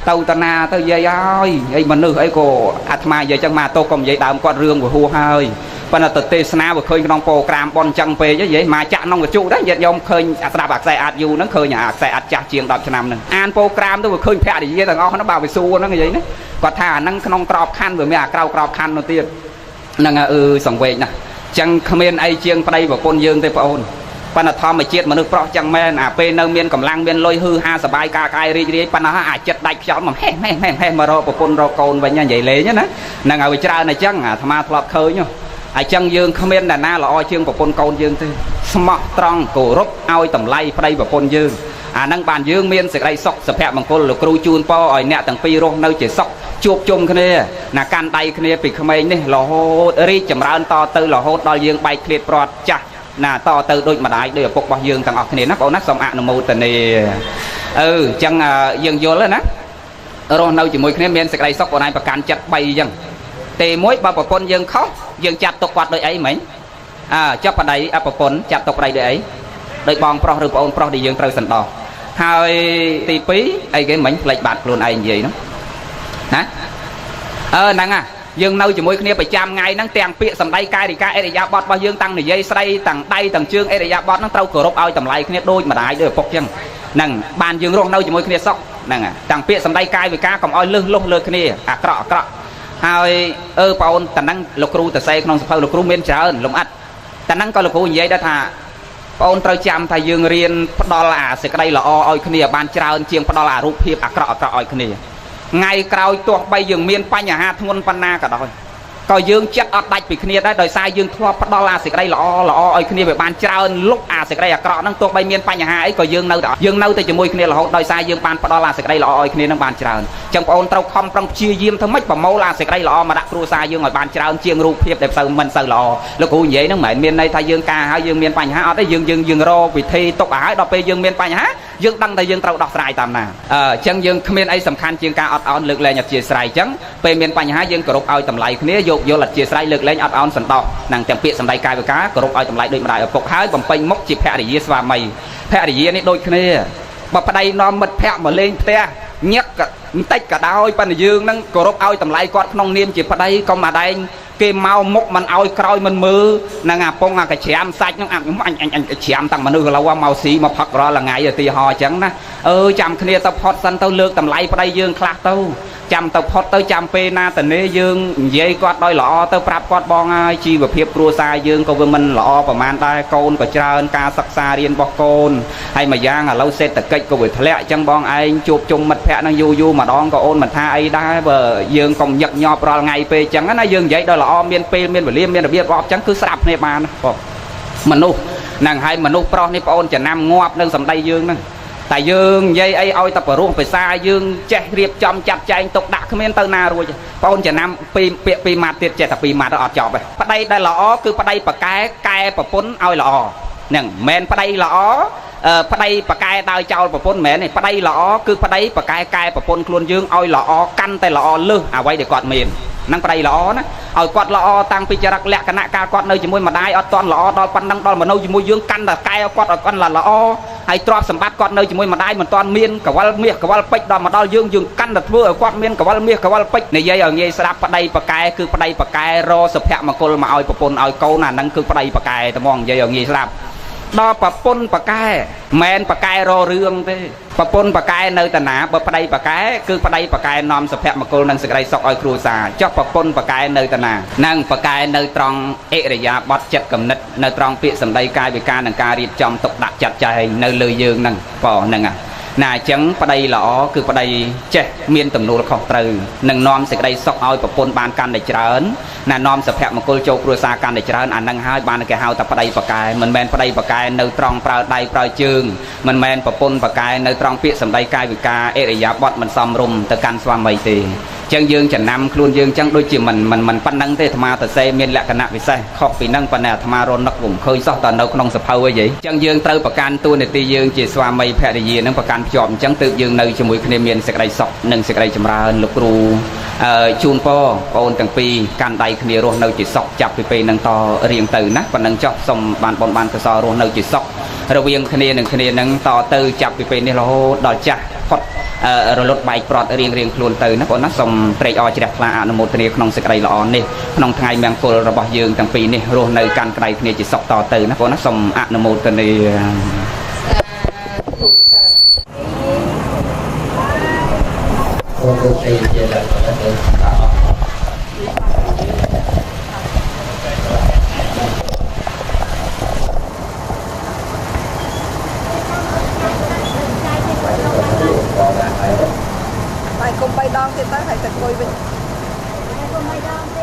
ទៅតាណាទៅយាយហើយអីមនុស្សអីក៏អាត្មានិយាយចឹងមកតោះកុំនិយាយដើមគាត់រឿងវហួរហើយប៉ុន្តែទៅទេសនាវាឃើញក្នុងប្រូក្រាមប៉ុនចឹងពេកនិយាយមកចាក់ក្នុងកញ្ជុដែរញាតិញោមឃើញស្ដាប់អាខ្សែអាចយូរហ្នឹងឃើញអាខ្សែអាចចាស់ជាង10ឆ្នាំហ្នឹងអានប្រូក្រាមទៅវាឃើញភរិយាទាំងអស់ហ្នឹងបើវាសួរហ្នឹងនិយាយណាគាត់ថាអាហ្នឹងក្នុងក្របខ័ណ្ឌវាមានអាក្រៅក្របខ័ណ្ឌនោះទៀតហ្នឹងសង្វេកណាស់ចឹងគ្មានអីជាងប្តីប្រពន្ធយើងទេបងអូនប៉ុន្តែធម្មជាតិមនុស្សប្រុសចឹងមែនអាពេលនៅមានកម្លាំងមានលុយហឺហាសបាយកាកាយរីករាយប៉ុន្តែអាចចិត្តដាច់ខ្យល់មកហេះមករកប្រពន្ធរកកូនវិញនិយាយលេងណាហ្នឹងឲ្យវាច្រើនអញ្ចឹងអាអាត្មាធ្លាប់ឃើញអញ្ចឹងយើងគ្មានអ្នកណាល្អជាងប្រពន្ធកូនយើងទេស្មោះត្រង់គោរពឲ្យតម្លៃប្តីប្រពន្ធយើងអាហ្នឹងបានយើងមានសេចក្តីសុខសុភមង្គលលោកគ្រូជូនពរឲ្យអ្នកទាំងពីររស់នៅជាសុខជួបជុំគ្នាណាកាន់ដៃគ្នាពីក្មេងនេះរហូតរីកចម្រើនតទៅរហូតដល់យើងបែកឃ្លាតព្រាត់ចាស់ណាតទៅដូចម្ដាយដោយឪពុករបស់យើងទាំងអស់គ្នាណាបងណាសូមអនុមោទនាអញ្ចឹងយើងយល់ណារស់នៅជាមួយគ្នាមានសេចក្តីសុខបងឯងប្រកាន់ចិត្ត3អញ្ចឹងទេមួយបើប្រពន្ធយើងខុសយើងចាត់ទុកគាត់ដូចអីមិញចាប់ប្តីប្រពន្ធចាត់ទុកប្តីដូចអីដោយបងប្រុសឬប្អូនប្រុសដែលយើងត្រូវសន្តោសហើយទី2អីគេមិញផ្លេចបាត់ខ្លួនឯងនិយាយនោះណាហ្នឹងយើងនៅជាមួយគ្នាប្រចាំថ្ងៃហ្នឹងទាំងពាក្យសម្ដីកាយវិការអរិយាបថរបស់យើងតាំងនិយាយស្ដីទាំងដៃទាំងជើងអរិយាបថហ្នឹងត្រូវគោរពឲ្យតម្លៃគ្នាដូចម្ដាយដូចឪពុកចឹងហ្នឹងបានយើងរស់នៅជាមួយគ្នាសុខហ្នឹងទាំងពាក្យសម្ដីកាយវិការកុំឲ្យលឹះលុះលើគ្នាអាក្រក់ហើយបងអូនតាហ្នឹងលោកគ្រូតសេក្នុងសភៅលោកគ្រូមានច្រើនលំអិតតាហ្នឹងក៏លោកគ្រូនិយាយដែរថាបងអូនត្រូវចាំថាយើងរៀនផ្ដល់អាសេចក្តីល្អឲ្យគ្នាបានច្រើនជាងផ្ដល់អារូបភាពអាក្រក់ឲ្យគ្នាថ្ងៃក្រោយទោះបីយើងមានបញ្ហាធ្ងន់ប៉ុណ្ណាក៏ដោយក៏យើងចិត្តអត់ដាច់ពីគ្នាដែរដោយសារយើងធ្លាប់ផ្ដល់អាសេចក្តីល្អឲ្យគ្នាវាបានច្រើនលុបអាសេចក្តីអាក្រក់ហ្នឹងទោះបីមានបញ្ហាអីក៏យើងនៅតែជាមួយគ្នារហូតដោយសារយើងបានផ្ដល់អាសេចក្តីល្អឲ្យគ្នានឹងបានច្រើនអញ្ចឹងបងអូនត្រូវខំប្រឹងព្យាយាមធ្វើម៉េចប្រមូលអាសេចក្តីល្អមកដាក់គ្រួសារយើងឲ្យបានច្រើនជាងរូបភាពដែលមិនសូវល្អលោកគ្រូនិយាយហ្នឹងមិនមែនមានន័យថាយើងការហើយយើងមានបញ្ហាអត់ទេយើងរកវិធីទុកឲ្យដល់ពេលយើងមានបញ្ហា យើងដឹងតែយើងត្រូវដោះស្រាយតាមណាអញ្ចឹងយើងគ្មានអីសំខាន់ជាងការអត់ឱនលើកលែងអធ្យាស្រ័យអញ្ចឹងពេលមានបញ្ហាយើងគោរពឲ្យតម្លៃគ្នាយកយល់អធ្យាស្រ័យលើកលែងអត់ឱនសន្តោសនឹងទាំងពាក្យសម្ដីកាយវិការគោរពឲ្យតម្លៃដូចម្ដាយឪពុកហើយបំពេញមុខជាភរិយាស្វាមីភរិយានេះដូចគ្នាបើប្តីនាំមិត្តភ័ក្តិមកលេងផ្ទះញឹកបន្តិចក៏ដោយប៉ុន្តែយើងនឹងគោរពឲ្យតម្លៃគាត់ក្នុងនាមជាប្តីកុំអាដែងគេមកមុខមិនឲ្យក្រោយមិនមើលនឹងអាពងអាកច្រាមសាច់នឹងអញកច្រាមតាំងមនុស្សកន្លោមកស៊ីមកផឹករាល់ថ្ងៃឧទាហរណ៍អញ្ចឹងណាចាំគ្នាទៅផុតសិនទៅលើកតម្លៃប្តីយើងខ្លះទៅចាំទៅផុតទៅចាំពេលណាតនេយើងនិយាយគាត់ដោយល្អទៅប្រាប់គាត់បងហើយជីវភាពគ្រួសារយើងក៏វាមិនល្អប្រហែលដែរកូនក៏ច្រើនការសិក្សារៀនរបស់កូនហើយមួយយ៉ាងឥឡូវសេដ្ឋកិច្ចក៏វាធ្លាក់អញ្ចឹងបងឯងជួបជុំមិត្តភ័ក្តិនឹងយូរម្ដងក៏អូនមិនថាអីដែរបើយើងកុំញឹកញាប់រាល់ថ្ងៃពេកអញ្ចឹងណាយើងនិយាយដោយល្អមានពេលមានវេលាមានរបៀបរបបអញ្ចឹងគឺស្ដាប់គ្នាបានបងមនុស្សហ្នឹងហើយមនុស្សប្រុសនេះបងអូនចំណាំងាប់នឹងសម្ដីយើងហ្នឹងតែយើងនិយាយអីឲ្យតែបរោះភាសាយើងចេះរៀបចំចាត់ចែងទុកដាក់គ្មានទៅណារួចបងចំណាំពីពាក្យពីម៉ាត់ទៀតចេះតែពីម៉ាត់អត់ចប់ទេប្តីដែលល្អគឺប្តីប្រកែកែប្រពន្ធឲ្យល្អហ្នឹងមិនមែនប្តីល្អប្តីប្រកែដោយចោលប្រពន្ធមិនមែនទេប្តីល្អគឺប្តីប្រកែកែប្រពន្ធខ្លួនយើងឲ្យល្អកាន់តែល្អលើសអ្វីដែលគាត់មានហ្នឹងប្តីល្អណាឲ្យគាត់ល្អតាំងពីចរិតលក្ខណៈកាលគាត់នៅជាមួយម្ដាយអត់តន់ល្អដល់ប៉ុណ្ណឹងដល់មនុស្សជាមួយយើងកាន់តែកែគាត់ឲ្យគាត់ល្អហើយទ្រព្យសម្បត្តិគាត់នៅជាមួយម្ដាយមិនតន់មានកវលមាសកវលពេជ្រដល់មកដល់យើងកាន់តែធ្វើឲ្យគាត់មានកវលមាសកវលពេជ្រនិយាយឲ្យងាយស្ដាប់ប្តីប្រកែគឺប្តីប្រកែរសុភមង្គលមកឲ្យប្រពន្ធឲ្យកូនអាហ្នឹងគឺប្តីប្រកែតែហ្មងនិយាយឲ្យងាយស្ដាប់ដល់ប្រពន្ធប្រកែមិនប្រកែររឿងទេប្រពន្ធប្រកែនៅតាណាបើប្តីប្រកែគឺប្តីប្រកែនាំសុភមង្គលនិងសេចក្តីសុខឲ្យគ្រួសារចុះប្រពន្ធប្រកែនៅតាណានឹងប្រកែនៅត្រង់អិរិយាបថចិត្តគំនិតនៅត្រង់ពាក្យសម្ដីកាយវិការនិងការរៀបចំទុកដាក់ចាត់ចែងនៅលើយើងហ្នឹងបងហ្នឹងណាអញ្ចឹងប្តីល្អគឺប្តីចេះមានទំនួលខុសត្រូវនឹងនាំសេចក្តីសុខឲ្យប្រពន្ធបានកាន់តែច្រើនណានាំសុភមង្គលចូលគ្រួសារកាន់តែច្រើនអានឹងហើយបានគេហៅថាប្តីប្រកែមិនមែនប្តីប្រកែនៅត្រង់ប្រើដៃប្រើជើងមិនមែនប្រពន្ធប្រកែនៅត្រង់ពាក្យសម្ដីកាយវិការអិរិយាបថមិនសមរម្យទៅកាន់ស្វាមីទេចឹងយើងចំណាំខ្លួនយើងចឹងដូចជាមិនប៉ុណ្ណឹងទេអាត្មាទៅសេមានលក្ខណៈពិសេសខុសពីហ្នឹងប៉ុន្តែអាត្មារនឹកមិនឃើញសោះតនៅក្នុងសភៅអីចឹងយើងត្រូវប្រកាន់តួនាទីយើងជាស្វាមីភរិយាហ្នឹងប្រកាន់ភ្ជាប់អញ្ចឹងទើបយើងនៅជាមួយគ្នាមានសេចក្តីសុខនិងសេចក្តីចម្រើនលោកគ្រូជូនពរបងអូនទាំងពីរកាន់ដៃគ្នារស់នៅជាសុខចាប់ពីពេលហ្នឹងតរៀងទៅណាប៉ុណ្ណឹងចុះសូមបានបនបានកសលរស់នៅជាសុខរវាងគ្នានឹងគ្នាហ្នឹងតទៅចាប់ពីពេលនេះរហូតដល់ចាស់ផុតរលត់បែកប្រត់រៀងខ្លួនទៅណាបងណាសូមត្រេកអរជ្រះថ្លាអនុមោទនាក្នុងសេចក្តីល្អនេះក្នុងថ្ងៃមង្គលរបស់យើងទាំងពីរនេះរស់នៅកាន់ក្តីគ្នាជាសុខតទៅណាបងណាសូមអនុមោទនាអូលោកទេជាឡើងទៅBài cùng bay đón thì tới phải thật vui bình. Cùng bay đón thì